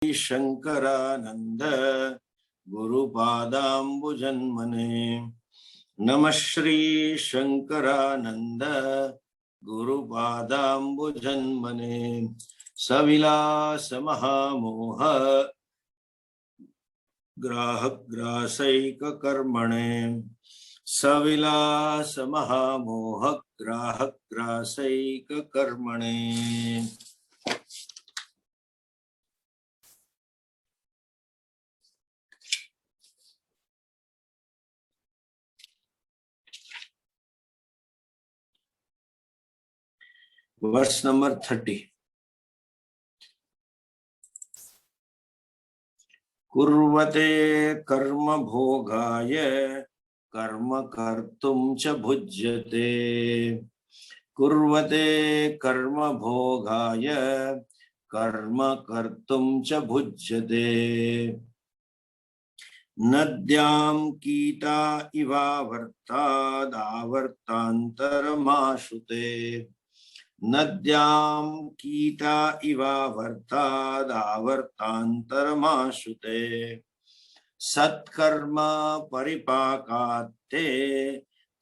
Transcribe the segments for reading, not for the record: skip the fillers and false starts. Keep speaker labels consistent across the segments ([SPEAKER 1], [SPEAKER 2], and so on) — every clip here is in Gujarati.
[SPEAKER 1] शंकरानंद गुरुपादाम्बुजन्मने नमः श्री शंकरानंद गुरुपादाम्बुजन्मने सविलास महामोह ग्राहक कर्मणे सविलास महामोह ग्राहक कर्मणे। वर्ष नंबर 30। कुर्वते कर्म भोगाय कर्म कर्तुं च भुज्यते। कुर्वते कर्म भोगाय कर्म कर्तुं च भुज्यते। नद्यां कीटा इवावर्तादावर्तान्तरमाशुते। नद्यां कीटा इवावर्तादावर्तान्तरमाशुते। सत्कर्म परिपाकात्ते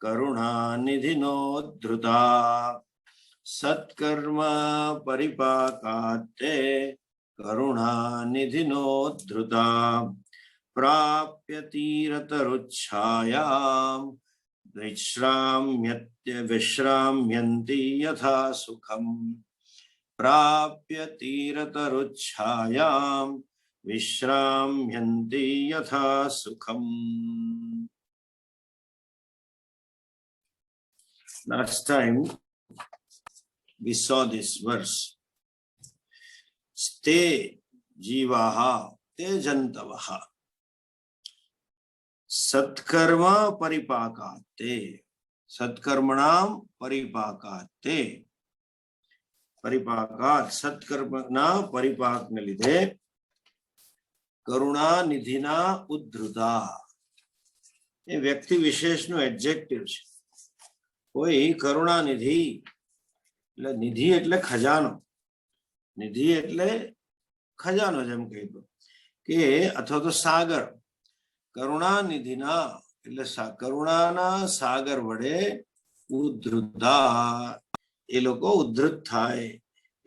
[SPEAKER 1] करुणानिधिनोद्धृता। सत्कर्म परिपाकात्ते करुणानिधिनोद्धृता। प्राप्य तीरतरुच्छायां विश्राम्यन्ति यथा सुखम्। प्राप्य तीरतरुच्छायां विश्राम्यन्ति यथा सुखम्। Last time we saw this verse. Ste jivaha te jantavaha सत्कर्म परिपाकाते। सत्कर्मणाम परिपाकाते। परिपाकात सत्कर्मना परिपाक ने લીધે કરુણા નિધિના ઉદ્ધૃતા। એ વ્યક્તિ વિશેષનું એડજેક્ટિવ છે। કોઈ કરુણાનિધિ એટલે નિધિ એટલે ખજાનો। નિધિ એટલે ખજાનો જેમ કહીએ કે અથવા તો સાગર। કરુણાનિધિના એટલે કરુણાના સાગર વડે ઉદ્ધૃતા એ લોકો ઉદ્ધૃત થાય,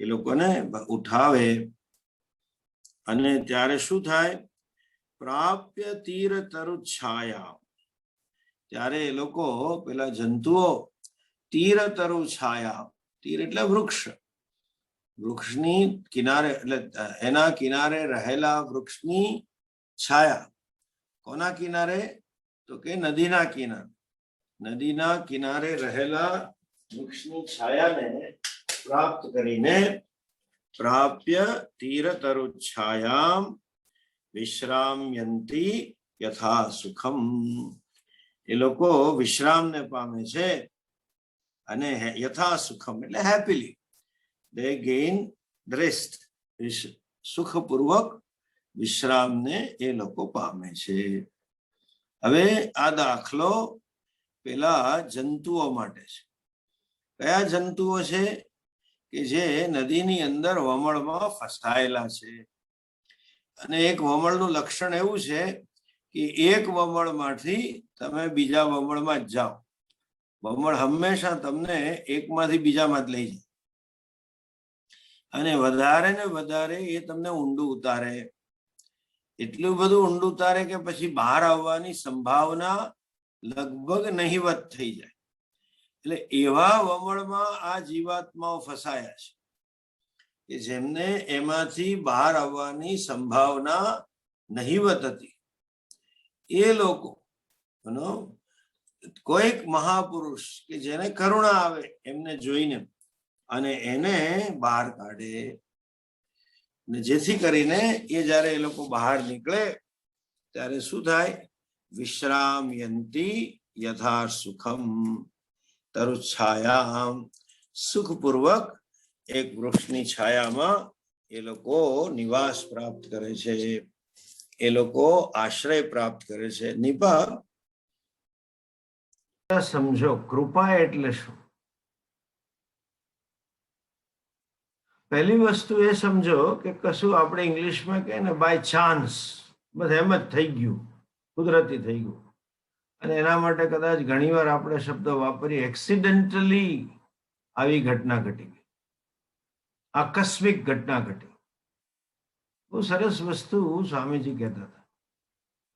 [SPEAKER 1] એ લોકોને ઉઠાવે અને ત્યારે શું થાય? પ્રાપ્ય તીર તરુછાયા ત્યારે એ લોકો પેલા જંતુઓ તીર તરુછાયા તીર એટલે વૃક્ષ, વૃક્ષની કિનારે એટલે એના કિનારે રહેલા વૃક્ષની છાયા। કોના કિનારે? તો કે નદીના કિનારે। નદીના કિનારે રહેલા વૃક્ષની છાયાને પ્રાપ્ત કરીને પ્રાપ્ય તીરતરુચ્છાયામ વિશ્રામ્યન્તિ યથા સુખમ એ લોકો વિશ્રામને પામે છે અને યથા સુખમ એટલે happily they gain the rest સુખપૂર્વક વિશ્રામને એ લોકો પામે છે। હવે આ દાખલો પેલા જંતુઓ માટે છે। કયા જંતુઓ છે? કે જે નદીની અંદર વમળમાં ફસાયેલા છે। અને એક વમળનું લક્ષણ એવું છે કે એક વમળમાંથી તમે બીજા વમળમાં જ જાઓ। વમળ હંમેશા તમને એકમાંથી બીજામાં જ લઈ જાય અને વધારે ને વધારે એ તમને ઊંડું ઉતારે। એટલું બધું ઊંડું ઉતારે કે પછી બહાર આવવાની સંભાવના લગભગ નહિવત થઈ જાય। એટલે એવા વમળમાં આ જીવાત્માઓ ફસાયા છે કે જેમને એમાંથી બહાર આવવાની સંભાવના નહિવત હતી। એ લોકો કોઈક મહાપુરુષ કે જેને કરુણા આવે એમને જોઈને અને એને બહાર કાઢે જેથી કરીને એ જ્યારે એ લોકો બહાર નીકળે ત્યારે શું થાય? વિશ્રામ્યન્તિ યથા સુખમ તરુછાયામ સુખપૂર્વક એક વૃક્ષની છાયામાં એ લોકો નિવાસ પ્રાપ્ત કરે છે, એ લોકો આશ્રય પ્રાપ્ત કરે છે। નિપા સમજો કૃપા એટલે શું? પહેલી વસ્તુ એ સમજો કે કશું આપણે ઇંગ્લિશમાં કહે ને બાય ચાન્સ, બસ એમ જ થઈ ગયું, કુદરતી થઈ ગયું. અને એના માટે કદાચ ઘણીવાર આપણે શબ્દ વાપરીએ એક્સિડેન્ટલી આવી ઘટના ઘટી ગઈ, આકસ્મિક ઘટના ઘટી. બહુ સરસ વસ્તુ સ્વામીજી કહેતા હતા,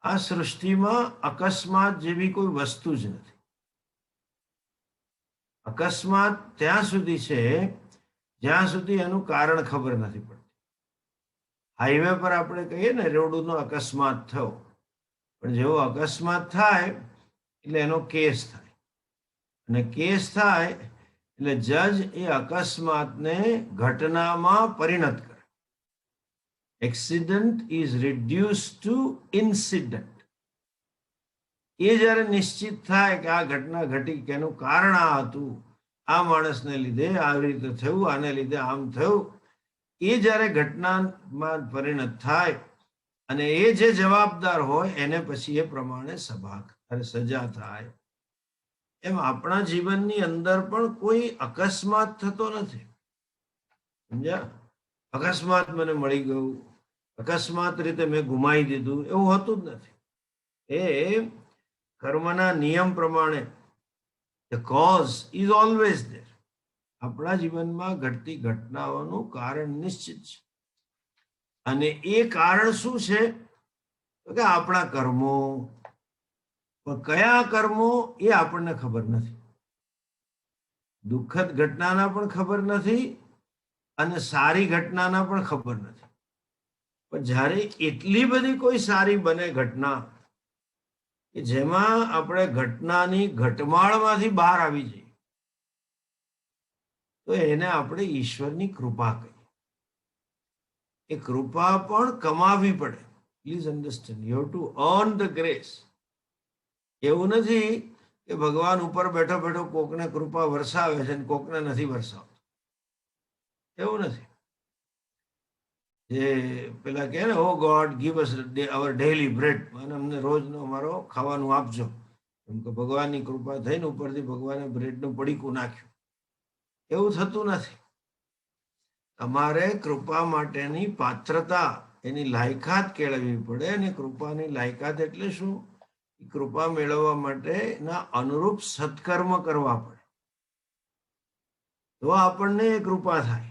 [SPEAKER 1] આ સૃષ્ટિમાં અકસ્માત જેવી કોઈ વસ્તુ જ નથી. અકસ્માત ત્યાં સુધી છે જ્યાં સુધી એનું કારણ ખબર નથી પડતી. હાઈવે પર આપણે કહીએ ને રોડનો અકસ્માત થયો, પણ જેવો અકસ્માત થાય એટલે એનો કેસ થાય, અને કેસ થાય એટલે જજ એ અકસ્માતને ઘટનામાં પરિણત કરે. Accident is reduce to incident. એ જ્યારે નિશ્ચિત થાય કે આ ઘટના ઘટી કે એનું કારણ આ હતું, આ માણસને લીધે આવી રીતે થયું, આને લીધે આમ થયું, એ જ્યારે ઘટનામાં પરિણત થાય અને એ જે જવાબદાર હોય એને પછી એ પ્રમાણે સજા થાય. એમ આપણા જીવનની અંદર પણ કોઈ અકસ્માત થતો નથી. સમજ્યા? અકસ્માત મને મળી ગયું, અકસ્માત રીતે મેં ગુમાવી દીધું, એવું હોતું જ નથી. એ કર્મના નિયમ પ્રમાણે the cause is always there. આપણા જીવનમાં ઘટતી ઘટનાઓનું કારણ નિશ્ચિત છે, અને એ કારણ શું છે તો કે આપણા કર્મો. પણ કયા કર્મો એ આપણને ખબર નથી. દુઃખદ ઘટનાના પણ ખબર નથી અને સારી ઘટનાના પણ ખબર નથી. પણ જ્યારે એટલી બધી કોઈ સારી બને ઘટના કે જેમાં આપણે ઘટનાની ઘટમાળમાંથી બહાર આવી જઈએ, તો એને આપણે ઈશ્વરની કૃપા કહીએ. એ કૃપા પણ કમાવી પડે. Please understand, you have to earn the grace. એવું નથી કે ભગવાન ઉપર બેઠો બેઠો કોકને કૃપા વરસાવે છે અને કોકને નથી વરસાવતો. એવું નથી. જે પેલા કહે ને, ઓ ગોડ ગીવ અસ અવર ડેઇલી બ્રેડ, અને અમને રોજનો અમારો ખાવાનું આપજો. એમ કે ભગવાનની કૃપા થઈને ઉપરથી ભગવાને બ્રેડનું પડીકું નાખ્યું. એવું થતું નથી. તમારે કૃપા માટેની પાત્રતા, એની લાયકાત કેળવવી પડે. અને કૃપાની લાયકાત એટલે શું? કૃપા મેળવવા માટેના અનુરૂપ સત્કર્મ કરવા પડે, તો આપણને એ કૃપા થાય.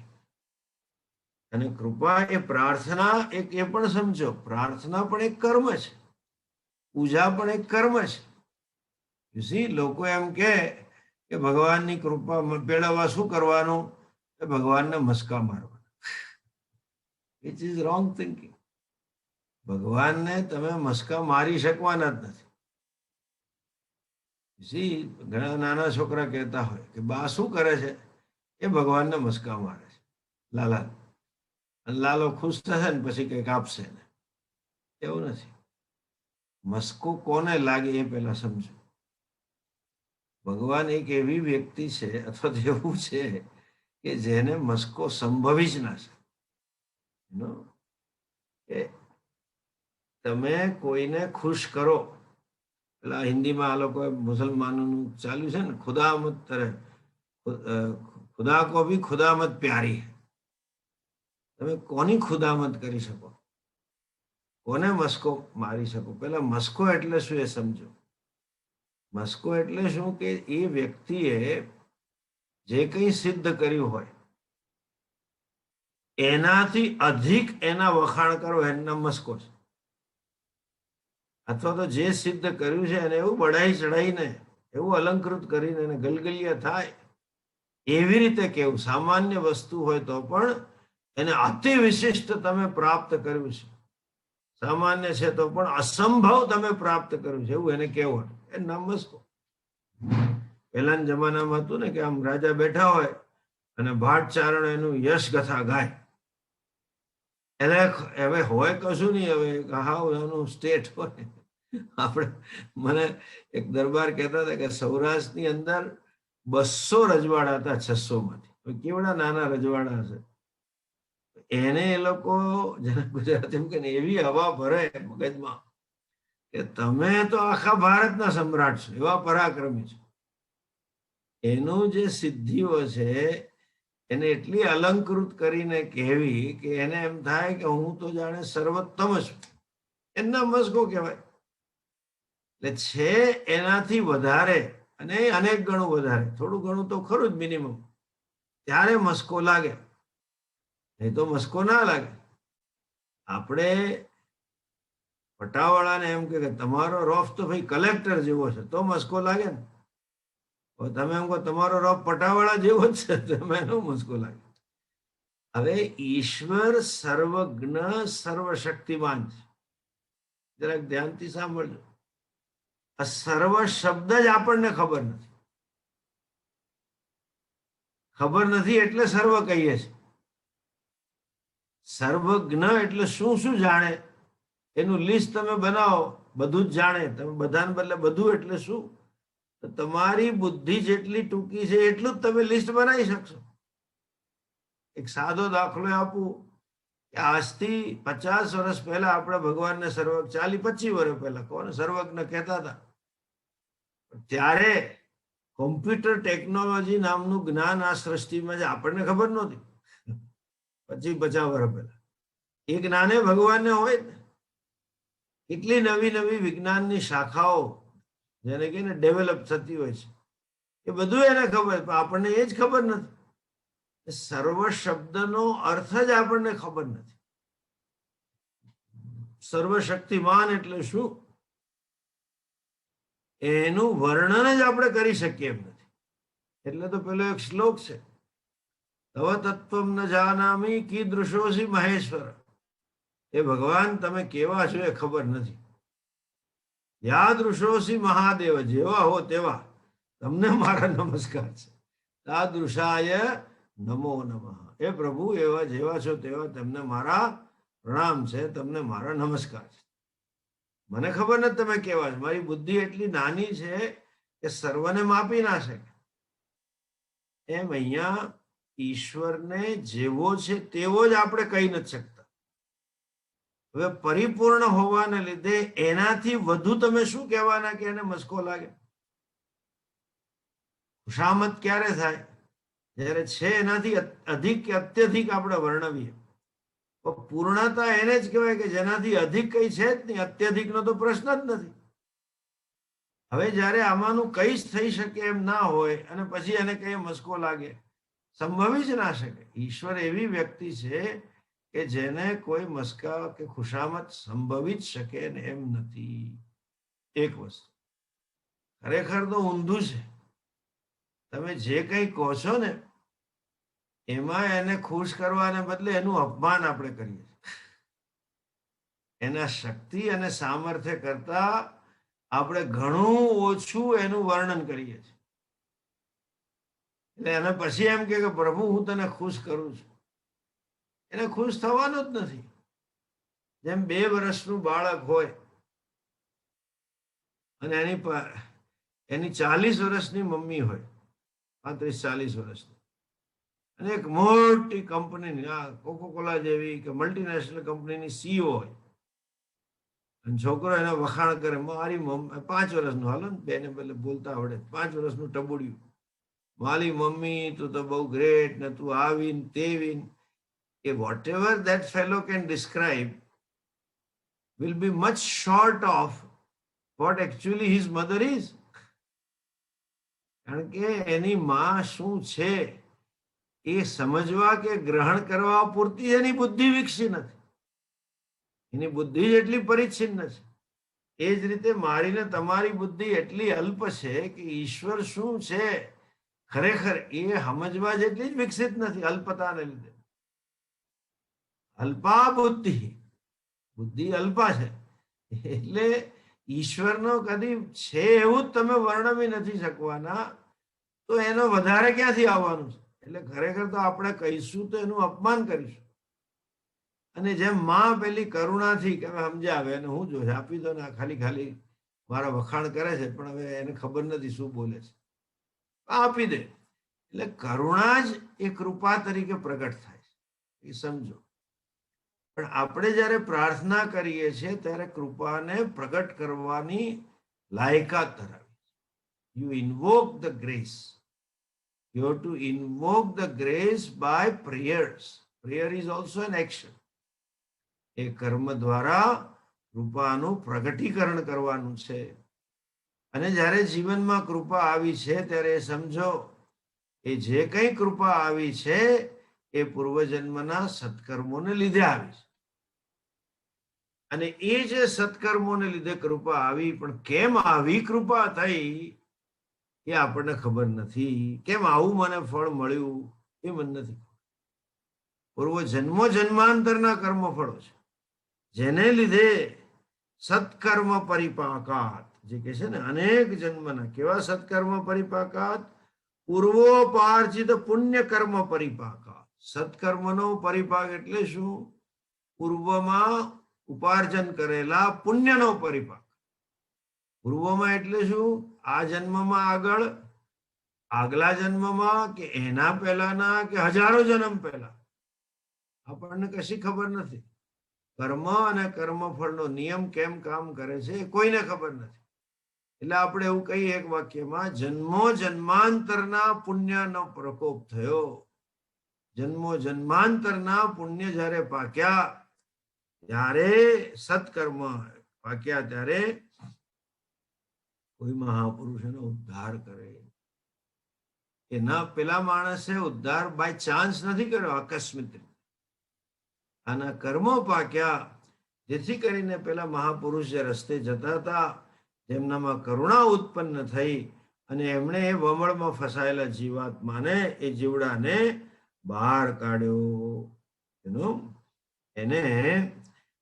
[SPEAKER 1] અને કૃપા એ પ્રાર્થના, એક એ પણ સમજો, પ્રાર્થના પણ એક કર્મ છે, પૂજા પણ એક કર્મ છે. લોકો એમ કે ભગવાનની કૃપા મેળવવા શું કરવાનું? ભગવાનને મસ્કા મારવા. Which is wrong thinking. ભગવાનને તમે મસ્કા મારી શકવાના જ નથી. ઘણા નાના છોકરા કહેતા હોય કે બા શું કરે છે? એ ભગવાનને મસ્કા મારે છે, લાલા. લાલો ખુશ થશે ને પછી કંઈક આપશે ને. એવું નથી. મસ્કો કોને લાગે એ પહેલા સમજો. ભગવાન એક એવી વ્યક્તિ છે અથવા તો એવું છે કે જેને મસ્કો સંભવી જ ના છે. તમે કોઈને ખુશ કરો, પેલા હિન્દીમાં આ લોકો મુસલમાનોનું ચાલ્યું છે ને, ખુદામત તરે ખુદા કો ભી ખુદામત પ્યારી. તમે કોની ખુદામત કરી શકો? કોને મસ્કો મારી શકો? પેલા મસ્કો એટલે શું એ સમજો. મસ્કો એટલે શું કે એ વ્યક્તિએ જે કંઈ સિદ્ધ કર્યું હોય એનાથી અધિક એના વખાણ કરો, એના મસ્કો છે. અથવા તો જે સિદ્ધ કર્યું છે એને એવું બઢાઈ ચઢાઈને, એવું અલંકૃત કરીને એને ગલગલિયા થાય એવી રીતે કેવું. સામાન્ય વસ્તુ હોય તો પણ એને અતિ વિશિષ્ટ તમે પ્રાપ્ત કર્યું છે. સામાન્ય છે તો પણ અસંભવ તમે પ્રાપ્ત કર્યું છે, એવું એને કહેવું. એ નામ મસ્કો. પહેલાના જમાનામાં હતું ને કે આમ રાજા બેઠા હોય અને ભાટ ચારણ એનું યશ કથા ગાય. એટલે હવે હોય કશું નહીં, હવે હાવ એનું સ્ટેટ હોય. આપણે મને એક દરબાર કહેતા હતા કે સૌરાષ્ટ્રની અંદર 200 રજવાડા હતા 600 માંથી. કેવડા નાના રજવાડા હશે. એને એ લોકો ગુજરાતી કે એવી હવા ભરે મગજમાં કે તમે તો આખા ભારતના સમ્રાટ છો, એવા પરાક્રમી છો. એનું જે સિદ્ધિઓ છે એને એટલી અલંકૃત કરીને કહેવી કે એને એમ થાય કે હું તો જાણે સર્વોત્તમ છું, એમના મસ્કો કહેવાય. એટલે છે એનાથી વધારે અને અનેક ગણું વધારે, થોડું ઘણું તો ખરું જ મિનિમમ, ત્યારે મસ્કો લાગે, નહીં તો મસ્કો ના લાગે. આપણે પટાવાળાને એમ કે તમારો રોફ તો ભાઈ કલેક્ટર જેવો છે તો મસ્કો લાગે ને. તમે એમ કહો તમારો રોફ પટાવાળા જેવો જ છે, તમે એનો મસ્કો લાગે. હવે ઈશ્વર સર્વજ્ઞ સર્વશક્તિમાન છે. જરાક ધ્યાનથી સાંભળજો. આ સર્વ શબ્દ જ આપણને ખબર નથી. ખબર નથી એટલે સર્વ કહીએ છીએ. સર્વજ્ઞ એટલે શું શું જાણે એનું લિસ્ટ તમે બનાવો, બધું જ જાણે. તમે બધાને બદલે બધું એટલે શું? તો તમારી બુદ્ધિ જેટલી ટૂંકી છે એટલું જ તમે લિસ્ટ બનાવી શકશો. એક સાદો દાખલો આપું કે આજથી 50 વર્ષ પહેલા આપણે ભગવાનને 40-25 વર્ષ પહેલા કોને સર્વજ્ઞ કહેતા હતા. ત્યારે કોમ્પ્યુટર ટેકનોલોજી નામનું જ્ઞાન આ સૃષ્ટિમાં જ આપણને ખબર નહોતી. 50 વર્ષ પહેલા એ જ્ઞાને ભગવાનને હોય ને. કેટલી નવી નવી વિજ્ઞાનની શાખાઓ જેને કે ડેવલપ થતી હોય છે, એ બધું એને ખબર, પણ આપણને એ જ ખબર નથી. સર્વ શબ્દનો અર્થ જ આપણને ખબર નથી. સર્વશક્તિમાન એટલે શું એનું વર્ણન જ આપણે કરી શકીએ એમ નથી. એટલે તો પેલો એક શ્લોક છે, તવ તત્વમ ન જાનામિ કીદૃશોસી મહેશ્વર. એ ભગવાન તમે કેવા છો એ ખબર નથી. યાદૃશોસી મહાદેવ, જેવા હો તેવા તમને મારા નમસ્કાર છે. તાદૃશાય નમો નમઃ. એ પ્રભુ એવા જેવા છો તેવા તમને મારા પ્રણામ છે, તમને મારા નમસ્કાર છે. મને ખબર નથી તમે કેવા છો, મારી બુદ્ધિ એટલી નાની છે કે સર્વને માપી ના શકે. એમ અહીંયા ઈશ્વરને જેવો છે તેવો જ આપણે કહી નથી શકતા. હવે પરિપૂર્ણ હોવાને લીધે એનાથી વધુ તમે શું કહેવાના કે એને મસ્કો લાગે? ખુશામત ક્યારે થાય? જ્યારે છે એનાથી અધિક કે અત્યધિક આપણે વર્ણવીએ. પૂર્ણતા એને જ કહેવાય કે જેનાથી અધિક કઈ છે જ નહીં. અત્યધિકનો તો પ્રશ્ન જ નથી. હવે જ્યારે આમાંનું કઈ જ થઈ શકે એમ ના હોય અને પછી એને કઈ મસ્કો લાગે, સંભવી જ ના શકે. ઈશ્વર એવી વ્યક્તિ છે કે જેને કોઈ મસ્કા કે ખુશામત સંભવી જ શકે ને એમ નથી. એક વસ્તુ ખરેખર તો ઊંધું છે. તમે જે કંઈ કહો છો ને એમાં એને ખુશ કરવાને બદલે એનું અપમાન આપણે કરીએ છીએ. એના શક્તિ અને સામર્થ્ય કરતા આપણે ઘણું ઓછું એનું વર્ણન કરીએ છીએ. એટલે એને પછી એમ કે પ્રભુ હું તને ખુશ કરું છું. એને ખુશ થવાનું જ નથી. જેમ 2 વર્ષનું બાળક હોય અને એની 40 વર્ષની મમ્મી હોય, 35-40 વર્ષની, અને એક મોટી કંપનીની કોકોકોલા જેવી કે મલ્ટીનેશનલ કંપનીની સીઈઓ હોય, અને છોકરો એના વખાણ કરે, મારી મમ્મી 5 વર્ષનું, હાલો ને બેને પેલે બોલતા આવડે, 5 વર્ષનું ટબુડ્યું, મારી મમ્મી તું તો બહુ ગ્રેટ ને તું આવીન તેવીન. એ whatever that fellow can describe will be much short of what actually his mother is. કારણ કે એની માં શું છે એ સમજવા કે ગ્રહણ કરવા પૂરતી એની બુદ્ધિ વિકસી નથી. એની બુદ્ધિ જ એટલી પરિચ્છિન્ન છે. એ જ રીતે મારી ને તમારી બુદ્ધિ એટલી અલ્પ છે કે ઈશ્વર શું છે ખરેખર એ સમજવા જેટલી જ વિકસિત નથી, અલ્પતાને લીધે. અલ્પા બુદ્ધિ, બુદ્ધિ અલ્પા છે. એટલે ઈશ્વરનો કદી છે એવું જ તમે વર્ણવી નથી શકવાના, તો એનો વધારે ક્યાંથી આવવાનું છે? એટલે ખરેખર તો આપણે કહીશું તો એનું અપમાન કરીશું. અને જેમ માં પેલી કરુણાથી કે સમજાવે અને હું જોશે આપી દો ને, ખાલી ખાલી મારા વખાણ કરે છે પણ હવે એને ખબર નથી શું બોલે છે, આપી દે. એટલે કરુણા જ એ કૃપા તરીકે પ્રગટ થાય છે, એ સમજો. પણ આપણે જ્યારે પ્રાર્થના કરીએ છીએ ત્યારે કૃપાને પ્રગટ કરવાની લાયકાત ધરાવી. You invoke the grace. You have to invoke the grace by prayers. Prayer is also an action. એ કર્મ દ્વારા કૃપાનું પ્રગટીકરણ કરવાનું છે. અને જ્યારે જીવનમાં કૃપા આવી છે ત્યારે સમજો એ જે કંઈ કૃપા આવી છે એ પૂર્વજન્મના સત્કર્મોને લીધે આવી છે. અને એ જે સત્કર્મોને લીધે કૃપા આવી, પણ કેમ આવી કૃપા થઈ એ આપણને ખબર નથી. કેમ આવું મને ફળ મળ્યું એ મને નથી. પૂર્વ જન્મો જન્માંતરના કર્મ ફળો છે જેને લીધે સત્કર્મ પરિપાકાત, જે કે છે ને અનેક જન્મના કેવા સત્કર્મ પરિપાકાત, પૂર્વોપાર્જિત પુણ્ય કર્મ પરિપાકાત. સત્કર્મનો પરિપાક એટલે શું? પૂર્વમાં ઉપાર્જન કરેલા પુણ્યનો પરિપાક. પૂર્વમાં એટલે શું? આ જન્મમાં આગળ, આગલા જન્મમાં, કે એના પહેલાના, કે હજારો જન્મ પહેલા, આપણને કશી ખબર નથી. કર્મ અને કર્મફળનો નિયમ કેમ કામ કરે છે કોઈને ખબર નથી. એટલે આપણે એવું કહીએ એક વાક્યમાં, જન્મો જન્માંતરના પુણ્યનો પ્રકોપ થયો. જન્મો જન્માંતરના પુણ્ય જ્યારે પાક્યા, ત્યારે સત્કર્મ પાક્યા, ત્યારે કોઈ મહાપુરુષ એનો ઉદ્ધાર કરે. એના પેલા માણસે ઉદ્ધાર બાય ચાન્સ નથી કર્યો, આકસ્મિક. આના કર્મો પાક્યા, જેથી કરીને પેલા મહાપુરુષ જે રસ્તે જતા હતા તેમનામાં કરુણા ઉત્પન્ન થઈ અને એમણે એ વમળમાં ફસાયેલા જીવાત્માને, એ જીવડાને બહાર કાઢ્યો. એને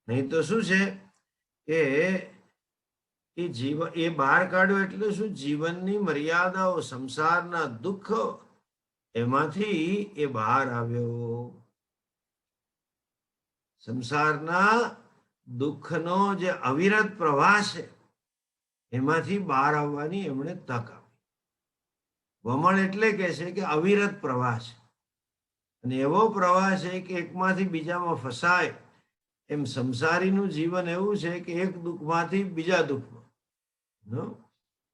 [SPEAKER 1] નહીં તો શું છે કે એ બહાર કાઢ્યો એટલે શું? જીવનની મર્યાદાઓ, સંસારના દુઃખ, એમાંથી એ બહાર આવ્યો. સંસારના દુઃખનો જે અવિરત પ્રવાહ છે એમાંથી બહાર આવવાની એમણે તક આપી. વમળ એટલે કે છે કે અવિરત પ્રવાહ છે, અને એવો પ્રવાહ છે કે એકમાંથી બીજામાં ફસાય. એમ સંસારીનું જીવન એવું છે કે એક દુઃખમાંથી બીજા દુઃખમાં.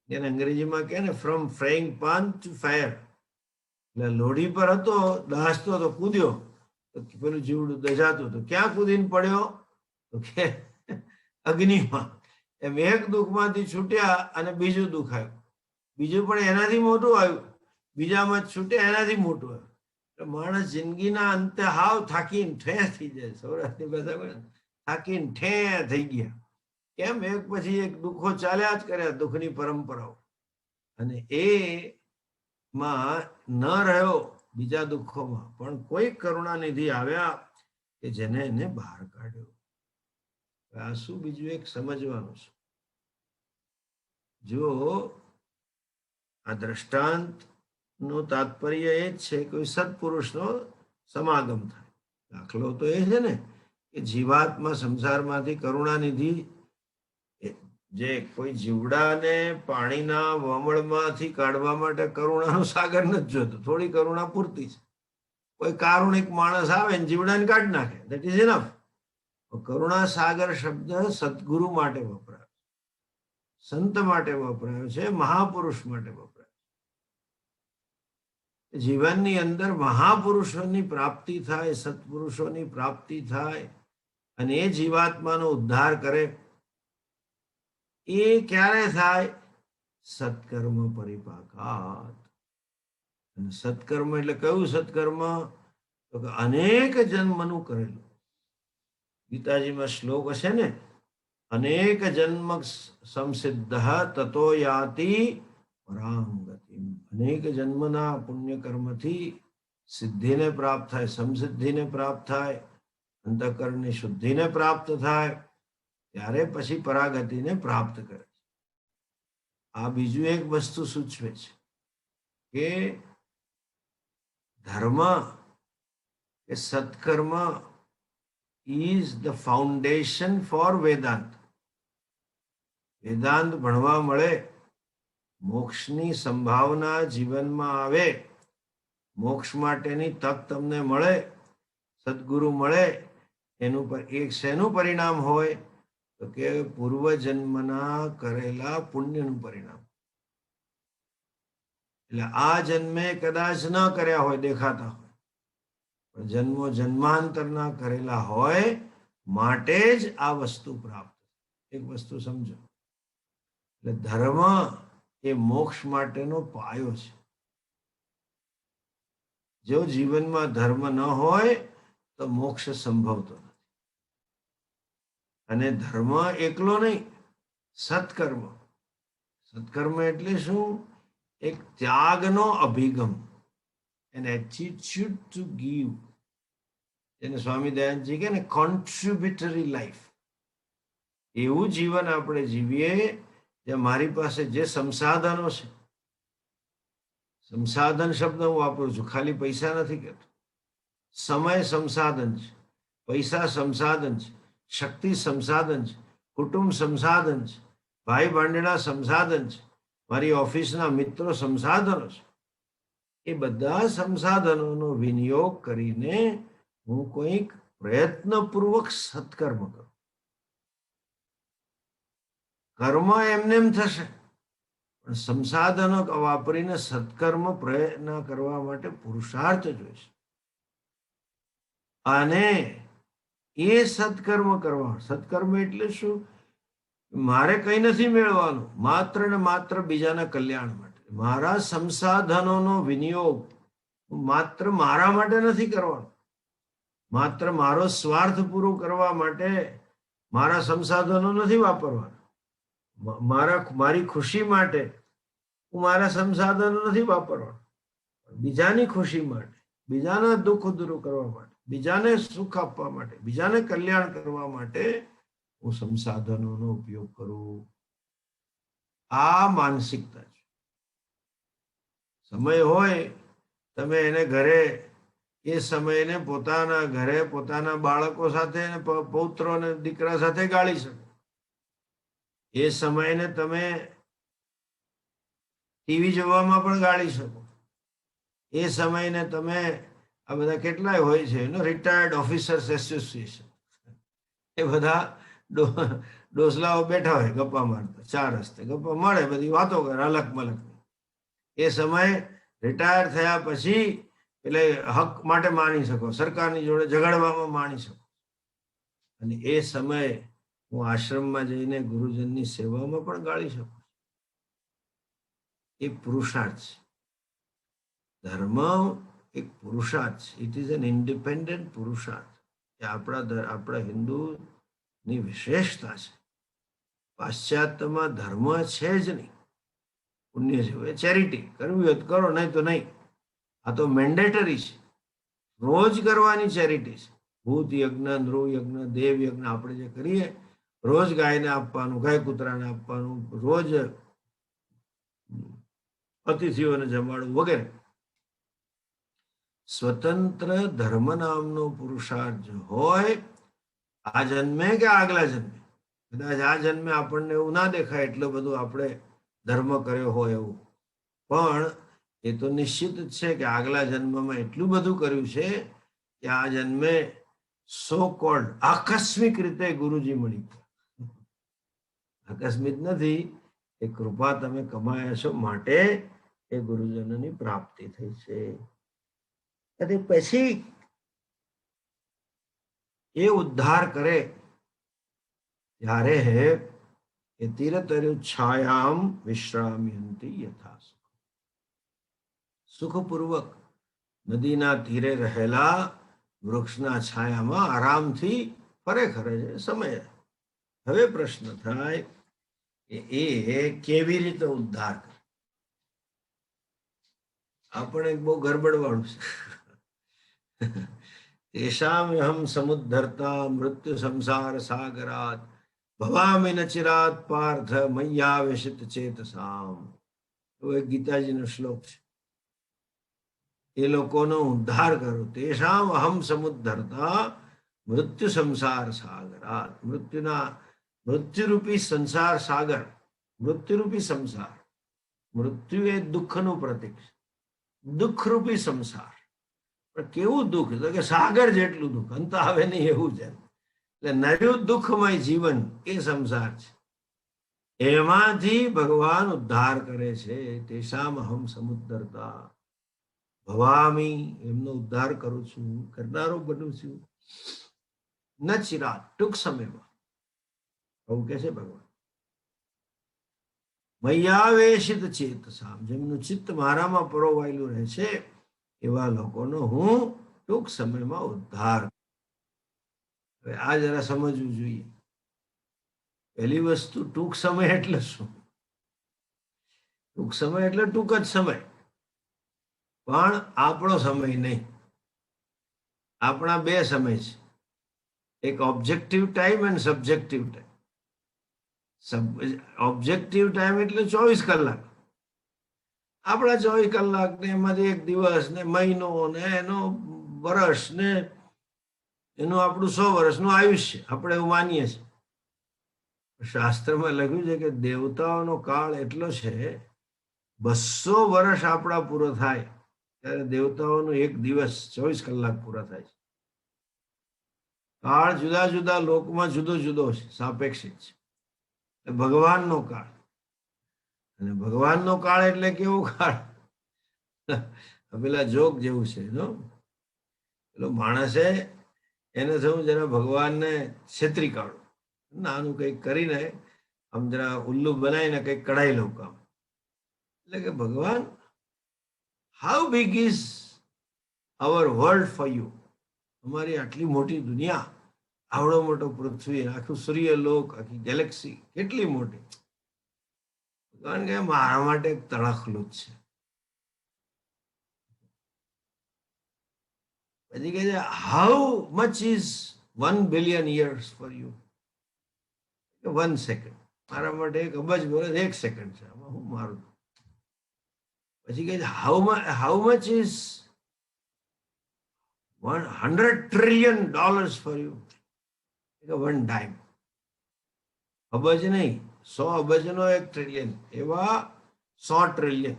[SPEAKER 1] એને અંગ્રેજીમાં કહે ને, from frying PAN two fire. એટલે લોઢી પર હતો, દાસતો તો કૂદ્યો, તો પેલું જીવડું દજાતું તો ક્યાં કૂદીને પડ્યો? તો કે અગ્નિમાં. એમ એક દુઃખમાંથી છૂટ્યા અને બીજું દુઃખ આવ્યું, બીજું પણ એનાથી મોટું આવ્યું, બીજામાં છૂટ્યા એનાથી મોટું આવ્યું. એટલે માણસ જિંદગીના અંતે હાવ થાકીને ઠે થઈ જાય. સૌરાષ્ટ્રની ભાષામાં થાકીને ઠે થઈ ગયા. કેમ? એક પછી એક દુઃખો ચાલ્યા જ કર્યા, દુઃખની પરંપરાઓ. અને એમાં ન રહ્યો બીજા દુઃખોમાં, પણ કોઈ કરુણાનિધિ આવ્યા કે જેને એને બહાર કાઢ્યો. આ શું બીજું એક સમજવાનું છે. જો આ દ્રષ્ટાંત નું તાત્પર્ય એ જ છે કે સત્પુરુષનો સમાગમ થાય. દાખલો તો એ છે ને કે જીવાત્મા સંસારમાંથી કરુણાનિધિ, જે કોઈ જીવડાને પાણીના વમળમાંથી કાઢવા માટે કરુણાનો સાગર નથી જોતો, થોડી કરુણા પૂરતી છે. કોઈ કારુણિક માણસ આવે ને જીવડાને કાઢી નાખે, દેટ ઇઝ ઇનફ. કરુણા સાગર શબ્દ સદગુરુ માટે વપરાયો, સંત માટે વપરાયો છે, મહાપુરુષ માટે વપરાયો. જીવનની અંદર મહાપુરુષોની પ્રાપ્તિ થાય, સત્પુરુષોની પ્રાપ્તિ થાય, અને એ જીવાત્માનો ઉદ્ધાર કરે. એ ક્યારે થાય? સત્કર્મ પરિપાકાત. અને સત્કર્મ એટલે કયું સત્કર્મ? તો કે અનેક જન્મનું કરેલું. ગીતાજીમાં શ્લોક હશે ને, અનેક જન્મ સંસિદ્ધ તતો યાતિ પરામ ગતિમ. અનેક જન્મના પુણ્ય કર્મથી સિદ્ધિને પ્રાપ્ત થાય, સમસિદ્ધિને પ્રાપ્ત થાય, અંતઃકરણની શુદ્ધિને પ્રાપ્ત થાય, ત્યારે પછી પરાગતિને પ્રાપ્ત કરે છે. આ બીજું એક વસ્તુ સૂચવે છે કે ધર્મ કે સત્કર્મ is the foundation for Vedanta. Vedanta ભણવા મળે, મોક્ષની સંભાવના જીવનમાં આવે, મોક્ષ માટેની તક તમને મળે, સદગુરુ મળે, એનું પર એક શેનું પરિણામ હોય? તો કે પૂર્વજન્મના કરેલા પુણ્યનું પરિણામ. એટલે આ જન્મે કદાચ ન કર્યા હોય, દેખાતા હોય, પણ જન્મો જન્માંતરના કરેલા હોય માટે જ આ વસ્તુ પ્રાપ્ત. એક વસ્તુ સમજો, એટલે ધર્મ એ મોક્ષ માટેનો પાયો છે. જો જીવનમાં ધર્મ ન હોય તો મોક્ષ સંભવતો નથી. અને ધર્મ એકલો નહીં, સત્કર્મ. સત્કર્મ એટલે શું? એક ત્યાગનો અભિગમ, એન એટીટ્યુડ ટુ ગીવ. એને સ્વામી દયાનંદજી કહે ને કોન્ટ્રીબ્યુટરી લાઈફ. એવું જીવન આપણે જીવીએ જે મારી પાસે જે સંસાધનો છે, સંસાધન શબ્દ હું વાપરું છું, ખાલી પૈસા નથી કહેતો. સમય સંસાધન છે, પૈસા સંસાધન છે, શક્તિ સંસાધન છે, કુટુંબ સંસાધન છે, ભાઈ ભાંડણા સંસાધન છે, મારી ઓફિસના મિત્રો સંસાધનો છે. એ બધા સંસાધનોનો વિનિયોગ કરીને હું કોઈક પ્રયત્નપૂર્વક સત્કર્મ કરું. કર્મ એમને એમ થશે, પણ સંસાધનો વાપરીને સત્કર્મ પ્રયત્ન કરવા માટે પુરુષાર્થ જોઈશે. અને એ સત્કર્મ કરવા, સત્કર્મ એટલે શું? મારે કંઈ નથી મેળવાનું, માત્ર ને માત્ર બીજાના કલ્યાણ માટે. મારા સંસાધનોનો વિનિયોગ માત્ર મારા માટે નથી કરવાનો, માત્ર મારો સ્વાર્થ પૂરો કરવા માટે મારા સંસાધનો નથી વાપરવાના. મારી ખુશી માટે હું મારા સંસાધનો નથી વાપરવાના. બીજાની ખુશી માટે, બીજાના દુઃખ દૂર કરવા માટે, બીજાને સુખ આપવા માટે, બીજાને કલ્યાણ કરવા માટે હું સંસાધનોનો ઉપયોગ કરું. આ માનસિકતા છે. સમય હોય તમે એને ઘરે, એ સમયને પોતાના ઘરે પોતાના બાળકો સાથે, પૌત્રો અને દીકરા સાથે ગાળી શકો. એ સમયને તમે ટીવી જોવામાં પણ ગાળી શકો. એ સમયને તમે, આ બધા કેટલાય હોય છે, રિટાયર્ડ ઓફિસર્સ એસોસિએશન, એ બધા ડોસલાઓ બેઠા હોય ગપ્પા મારતા, ચાર રસ્તે ગપ્પા મળે, બધી વાતો કરે અલગ મલક. એ સમય રિટાયર થયા પછી એટલે હક માટે માણી શકો, સરકારની જોડે ઝઘડવામાં માણી શકો. અને એ સમય હું આશ્રમમાં જઈને ગુરુજનની સેવામાં પણ ગાળી શકું. એ પુરુષાર્થ છે. ધર્મ એક પુરુષાર્થ છે. ઇટ ઇઝ એન ઇન્ડિપેન્ડન્ટ પુરુષાર્થ. એ આપણા હિન્દુની વિશેષતા છે. પાશ્ચાત્યમાં ધર્મ છે જ નહીં. પુણ્ય છે, ચેરિટી કરવી હોય તો કરો, નહીં તો નહીં. આ તો મેન્ડેટરી છે, રોજ કરવાની ચેરિટી છે. ભૂત યજ્ઞ, નૃ યજ્ઞ, દેવ યજ્ઞ આપણે જે કરીએ, રોજ ગાયને આપવાનું, ગાય કૂતરાને આપવાનું, રોજ અતિથિઓને જમાડવું વગેરે. સ્વતંત્ર ધર્મ નામનો પુરુષાર્થ જો હોય, આ જન્મે કે આગલા જન્મે, કદાચ આ જન્મે આપણને એવું ના દેખાય એટલું બધું આપણે ધર્મ કર્યો હોય એવું, પણ એ તો નિશ્ચિત જ છે કે આગલા જન્મમાં એટલું બધું કર્યું છે કે આ જન્મે સો કોલ્ડ આકસ્મિક રીતે ગુરુજી મળી. આકસ્મિક નથી, એ કૃપા તમે કમાયા છો માટે એ ગુરુજનોની પ્રાપ્તિ થઈ છે. અને પછી એ ઉદ્ધાર કરે ત્યારે એ તીરતરુ છાયામ વિશ્રામ્યંતી યથા સુખ. સુખપૂર્વક નદીના તીરે રહેલા વૃક્ષના છાયામાં આરામથી ફરે ખરે છે સમય. હવે પ્રશ્ન થાય કે એ કેવી રીતે ઉદ્ધાર કરે? આપણે બહુ ગરબડવાળું છે. તેષામ અહમ સમુદ્ધરતા મૃત્યુ સંસાર સાગરાત ભવામિ ન ચિરાત પાર્થ મય્યાવેશિત ચેતસામ. એવો એક ગીતાજીનો શ્લોક છે. એ લોકોનો ઉદ્ધાર કરો. તેષામ અહમ સમુદ્ધરતા મૃત્યુ સંસાર સાગરાત. મૃત્યુરૂપી સંસાર સાગર, મૃત્યુરૂપી સંસાર. મૃત્યુ એ દુઃખનું પ્રતીક છે. દુઃખરૂપી સંસાર. પણ કેવું દુઃખ? તો કે સાગર જેટલું દુઃખ, અંત આવે નહીં એવું છે. એટલે નર્યું દુઃખમય જીવન એ સંસાર છે. એમાંથી ભગવાન ઉદ્ધાર કરે છે. તેષામ અહમ સમુદ્ધરતા ભવામી, એમનો ઉદ્ધાર કરું છું, કરનારો બનું છું. ન ચિરાત, ટૂંક સમયમાં. આવું કે છે ભગવાન. મય્યાવેશિત ચેતસામ, જેમનું ચિત્ત મારામાં પરોવાયેલું રહે છે એવા લોકોનો હું ટૂંક સમયમાં ઉદ્ધાર. હવે આ જરા સમજવું જોઈએ. પહેલી વસ્તુ, ટૂંક સમય એટલે શું? ટૂંક સમય એટલે ટૂંક જ સમય, પણ આપણો સમય નહીં. આપણા બે સમય છે, એક ઓબ્જેક્ટિવ ટાઈમ અને સબ્જેક્ટિવ ટાઈમ. ઓબ્જેક્ટિવ ટાઈમ એટલે 24 કલાક. આપણા 24 કલાક ને એમાંથી એક દિવસ ને મહિનો ને એનો વર્ષ ને એનું આપણું 100 વર્ષનું આયુષ્ય, આપણે એવું માનીએ છીએ. શાસ્ત્રમાં લખ્યું છે કે દેવતાઓનો કાળ એટલો છે, 200 વર્ષ આપણા પૂરો થાય ત્યારે દેવતાઓનો એક દિવસ 24 કલાક પૂરા થાય છે. કાળ જુદા જુદા લોકમાં જુદો જુદો છે, સાપેક્ષિક છે. ભગવાનનો કાળ, અને ભગવાનનો કાળ એટલે કેવો કાળ? પેલા જોક જેવું છે. પેલો માણસે એને થયું જરા ભગવાનને છેતરી કાઢો, નાનું કંઈક કરીને આમ જરા ઉલ્લુ બનાવીને કંઈક કઢાઈ લઉં કામ. એટલે કે ભગવાન, how big is our world for you? અમારી આટલી મોટી દુનિયા, આવડો મોટો પૃથ્વી, આખું સૂર્યલોક, આખી ગેલેક્સી કેટલી મોટી. કારણ કે મારા માટે એક તણખલું જ છે. પછી કહે છે, how much is 1 billion years for you? 1 second. મારા માટે 1 અબજ વર્ષ 1 સેકન્ડ છે. આમાં હું મારું. પછી કહે છે, how much is 100 trillion dollars for you? 1 time. અબજ નહીં, 100 અબજનો 1 ટ્રિલિયન, એવા 100 ટ્રિલિયન.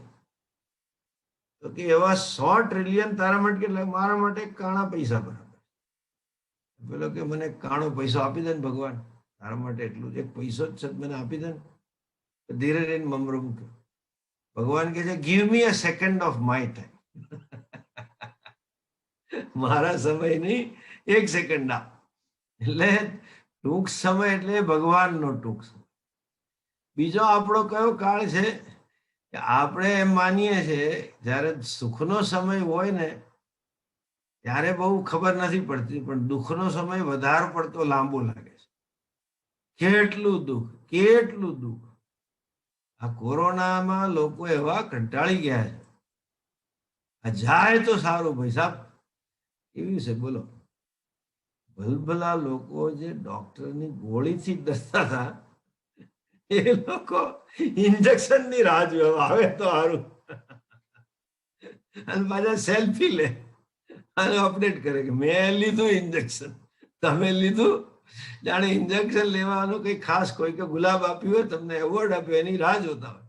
[SPEAKER 1] તો કે એવા 100 ટ્રિલિયન તારા માટે કેટલા? મારા માટે કાણા પૈસા બરાબર. પેલો કે મને કાણો પૈસો આપી દે ને ભગવાન, તારા માટે એટલું એક પૈસો જ છે, મને આપી દે ને. ધીરે રહીને મમરો મૂક્યો. ભગવાન કહે છે, give me a second of my time. મારા સમયની 1 સેકન્ડ આપ. એટલે ટૂંક સમય એટલે ભગવાનનો ટૂંક સમય. બીજો આપણો કયો કાળ છે? કે આપણે એમ માનીએ છીએ જ્યારે સુખનો સમય હોય ને ત્યારે બહુ ખબર નથી પડતી, પણ દુઃખનો સમય વધારે પડતો લાંબો લાગે છે. કેટલું દુઃખ, કેટલું દુઃખ. આ કોરોનામાં લોકો એવા કંટાળી ગયા છે. આ જાય તો સારું ભાઈ સાહેબ, કેવી છે બોલો. ભલભલા લોકો જે ડોક્ટરની ગોળીથી ડરતા હતા, એ લોકો ઇન્જેક્શનની રાહ જોવા આવે તો સારું. અને પાછા સેલ્ફી લે અને અપડેટ કરે કે મેં લીધું ઇન્જેક્શન, તમે લીધું. જાણે ઇન્જેક્શન લેવાનું કઈ ખાસ, કોઈ કે ગુલાબ આપ્યું હોય, તમને એવોર્ડ આપ્યો, એની રાહ જોતા હોય.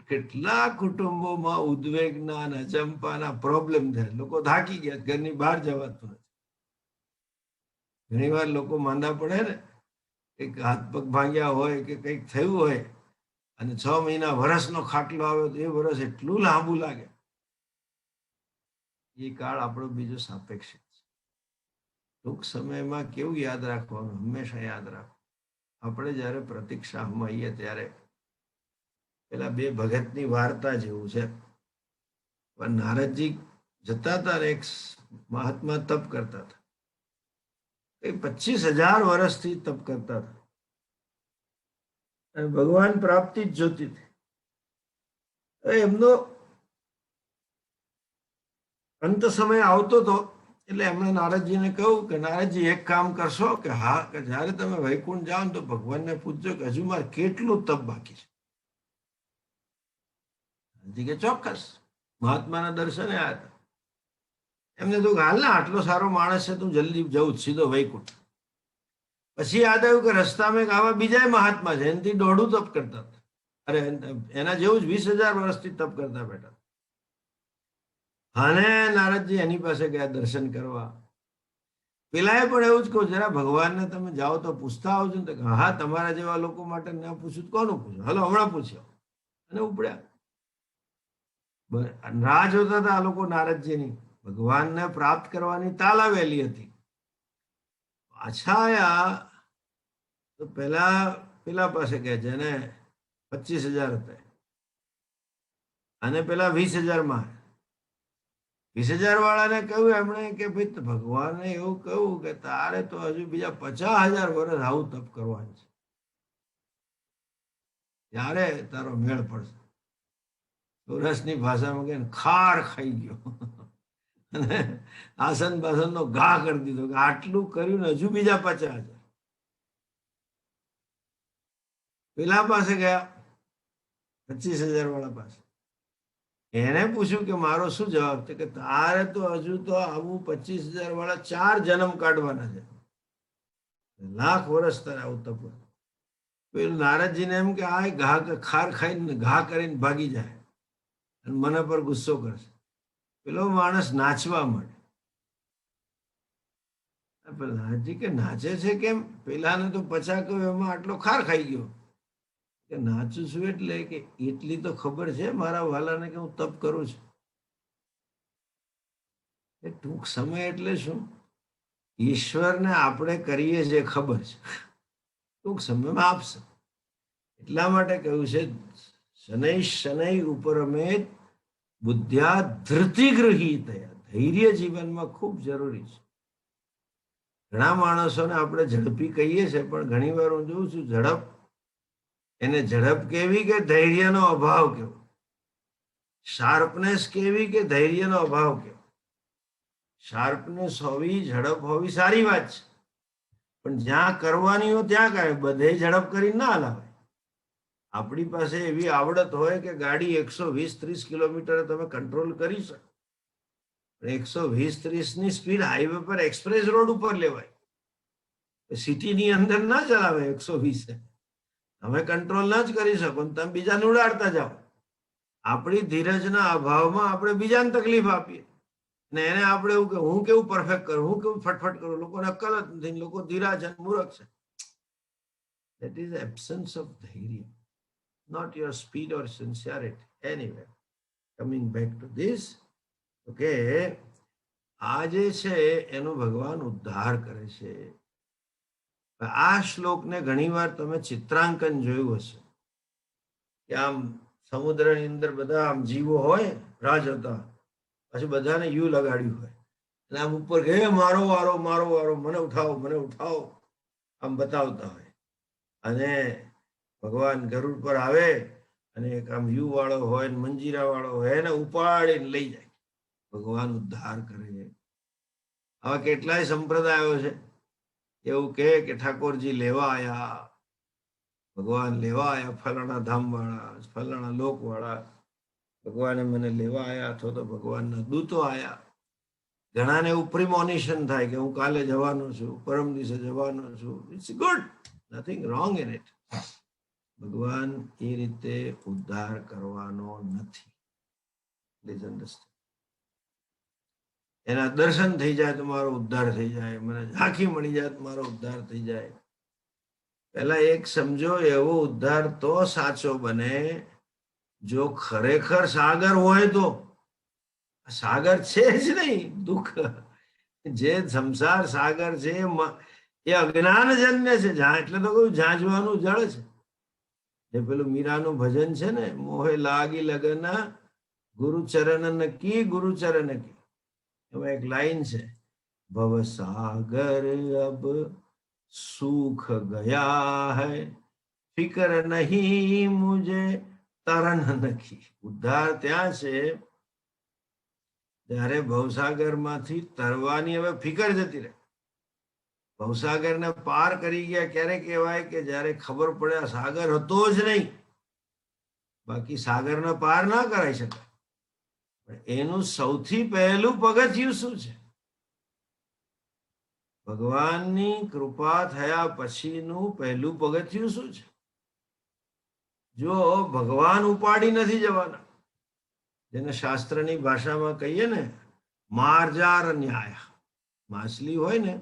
[SPEAKER 1] કેટલા કુટુંબોમાં ઉદ્વેગના અને અચંપાના પ્રોબ્લેમ થાય. લોકો થાકી ગયા, ઘરની બહાર જવાતું નથી. ઘણી વાર લોકો માંદા પડે ને, કંઈક હાથ પગ ભાંગ્યા હોય કે કંઈક થયું હોય, અને 6 મહિના વર્ષનો ખાટલો આવે તો એ વર્ષ એટલું લાંબુ લાગે. એ કાળ આપણો બીજો સાપેક્ષિક છે. ટૂંક સમયમાં કેવું યાદ રાખવાનું? હંમેશા યાદ રાખવું. આપણે જયારે પ્રતીક્ષામાં આવીએ ત્યારે પેલા 2 ભગતની વાર્તા જેવું છે. પણ નારદજી જતા હતા ને એક મહાત્મા તપ કરતા હતા. 25,000 વર્ષથી તપ કરતા હતા. અને ભગવાન પ્રાપ્તિ જ જોતી હતી. એમનો અંત સમય આવતો હતો એટલે એમણે નારદજીને કહ્યું કે નારદજી એક કામ કરશો કે હા, કે જયારે તમે વૈકુંઠ જાઓ ને તો ભગવાનને પૂછજો કે હજુ મારે કેટલું તપ બાકી છે. કે ચોક્કસ. મહાત્માના દર્શને આવ્યા હતા. એમને તો હાલ ને આટલો સારો માણસ છે, તું જલ્દી જવું સીધો વૈકુંઠ. પછી યાદ આવ્યું કે રસ્તામાં આવા બીજા મહાત્મા છે, એનાથી 1.5 તપ કરતા હતા. અરે એના જેવું જ 20,000 વર્ષથી તપ કરતા બેઠા. અને નારદજી એની પાસે ગયા દર્શન કરવા. પેલાએ પણ એવું જ કહું, જરા ભગવાનને તમે જાઓ તો પૂછતા આવજો ને. તો હા, તમારા જેવા લોકો માટે ના પૂછ્યું તો કોનું પૂછ્યું? હાલો હમણાં પૂછ્યો અને ઉપડ્યા. રાહ જોતા હતા આ લોકો નારદજીની. ભગવાનને પ્રાપ્ત કરવાની તાલાવેલી હતી. પાછા આયા તો પેલા પાસે ગયા જેને 25,000 હતા અને પેલા 20,000 માં. 20,000 વાળાને કહ્યું એમણે કે ભાઈ ભગવાને એવું કહ્યું કે તારે તો હજુ બીજા 50,000 વર્ષ આવું તપ કરવાનું છે, ત્યારે તારો મેળ પડશે. સૌરાષ્ટ્રની ભાષામાં કે ખાર ખાઈ ગયો અને આસન બાસન નો ઘા કરી દીધો કે આટલું કર્યું ને હજુ બીજા 50,000. પેલા પાસે ગયા 25,000 વાળા પાસે. એને પૂછ્યું કે મારો શું જવાબ છે? કે તારે તો હજુ તો આવું 25,000 વાળા 4 જન્મ કાઢવાના છે, લાખ વર્ષ તારે આવું તપ. પેલું નારદજીને એમ કે આ ખાર ખાઈને ઘા કરીને ભાગી જાય અને મને પર ગુસ્સો કરશે. પેલો માણસ નાચવા માંડે. નારદજી કે નાચે છે કેમ? પેલાને તો 50 કહ્યું, એમાં આટલો ખાર ખાઈ ગયો. કે નાચું છું એટલે કે એટલી તો ખબર છે મારા વાલાને કે હું તપ કરું છું. એ ટૂંક સમય એટલે શું? ઈશ્વરને આપણે કરીએ જે ખબર છે, ટૂંક સમયમાં આપશે. એટલા માટે કહ્યું છે શનૈ શનૈ ઉપરમેત બુદ્ધ્યા ધૃતિ ગૃહીતયા. ધૈર્ય જીવનમાં ખૂબ જરૂરી છે. ઘણા માણસોને આપણે ઝડપી કહીએ છીએ, પણ ઘણી વાર હું જોઉં છું ઝડપ, એને ઝડપ કેવી કે ધૈર્યનો અભાવ કેવો, શાર્પનેસ કેવી કે ધૈર્યનો અભાવ કેવો. શાર્પનેસ હોવી, ઝડપ હોવી સારી વાત છે, પણ જ્યાં કરવાની હોય ત્યાં કરે. બધે ઝડપ કરી ના હલાવે. આપણી પાસે એવી આવડત હોય કે ગાડી 120-30 કિલોમીટર તમે કંટ્રોલ કરી શકો. 120-30 ની સ્પીડ હાઈવે પર એક્સપ્રેસ રોડ ઉપર લેવાય, સિટીની અંદર ના ચલાવે. 120 તમે કંટ્રોલ ના જ કરી શકો, તમે બીજાને ઉડાડતા જાઓ. આપણી ધીરજના અભાવમાં આપણે બીજાને તકલીફ આપીએ ને એને આપણે એવું કે હું કેવું પરફેક્ટ કરું, હું કેવું ફટફટ કરું. લોકોને અક્કલ જ નથી, લોકો ધીરા છે, મૂર્ખ છે. That is the absence of dhairya, not your speed or sincerity. Anyway, coming back to this, okay, આ જે છે એનો ભગવાન ઉદ્ધાર કરે છે. આ શ્લોકને ઘણીવાર તમે ચિત્રાંકન જોયું હશે કે આમ સમુદ્રની અંદર બધા આમ જીવો હોય રાહ જોતા, પછી બધાને યુ લગાડ્યું હોય અને આમ ઉપર કે મારો વારો મારો વારો, મને ઉઠાવો મને ઉઠાવો, આમ બતાવતા હોય. અને ભગવાન ગરુડ પર આવે અને એક આમ યુ વાળો હોય ને મંજીરા વાળો હોય એને ઉપાડીને લઈ જાય. ભગવાન ઉદ્ધાર કરે. આવા કેટલાય સંપ્રદાયો છે એવું કે ઠાકોરજી લેવા આયા, ભગવાન લેવા આયા, ફલાણા ધામ વાળા, ફલાણા લોક વાળા, ભગવાને મને લેવા આયા, અથવા તો ભગવાનના દૂતો આયા. ઘણાને એવું પ્રિમોનિશન થાય કે હું કાલે જવાનો છું, પરમ દિવસે જવાનો છું. It's good, nothing wrong in it. ભગવાન એ રીતે ઉદ્ધાર કરવાનો નથી. Please understand. એના દર્શન થઈ જાય તો મારો ઉદ્ધાર થઈ જાય, મને ઝાંખી મળી જાય તો મારો ઉદ્ધાર થઈ જાય. પહેલા એક સમજો, એવો ઉદ્ધાર તો સાચો બને જો ખરેખર સાગર હોય તો. સાગર છે જ નહીં, દુઃખ. જે સંસાર સાગર છે એ અજ્ઞાનજન્ય છે. એટલે તો કહ્યું ઝાંઝવાનું જળ છે. જે પેલું મીરાનું ભજન છે ને, મોહે લાગી લગન ગુરુચરણ નકી ગુરુચરણ કી. એમાં એક લાઈન છે, ભવ સાગર અબ સુખ ગયા હૈ, ફિકર નહીં મુજે તરણ નકી. ઉદ્ધાર ત્યાં છે ત્યારે ભવસાગર માંથી તરવાની હવે ફિકર જતી રહે. ભવસાગરને પાર કરી ગયા ક્યારે કહેવાય કે જ્યારે ખબર પડે સાગર હતો જ નહીં. બાકી સાગરને પાર ના કરાઈ શકાય. એનું સૌથી પહેલું પગથિયું શું છે? ભગવાનની કૃપા થયા પછીનું પહેલું પગથિયું શું છે? જો ભગવાન ઉપાડી નથી જવાના, જેને શાસ્ત્રની ભાષામાં કહીએ ને માર્જાર ન્યાય. માછલી હોય ને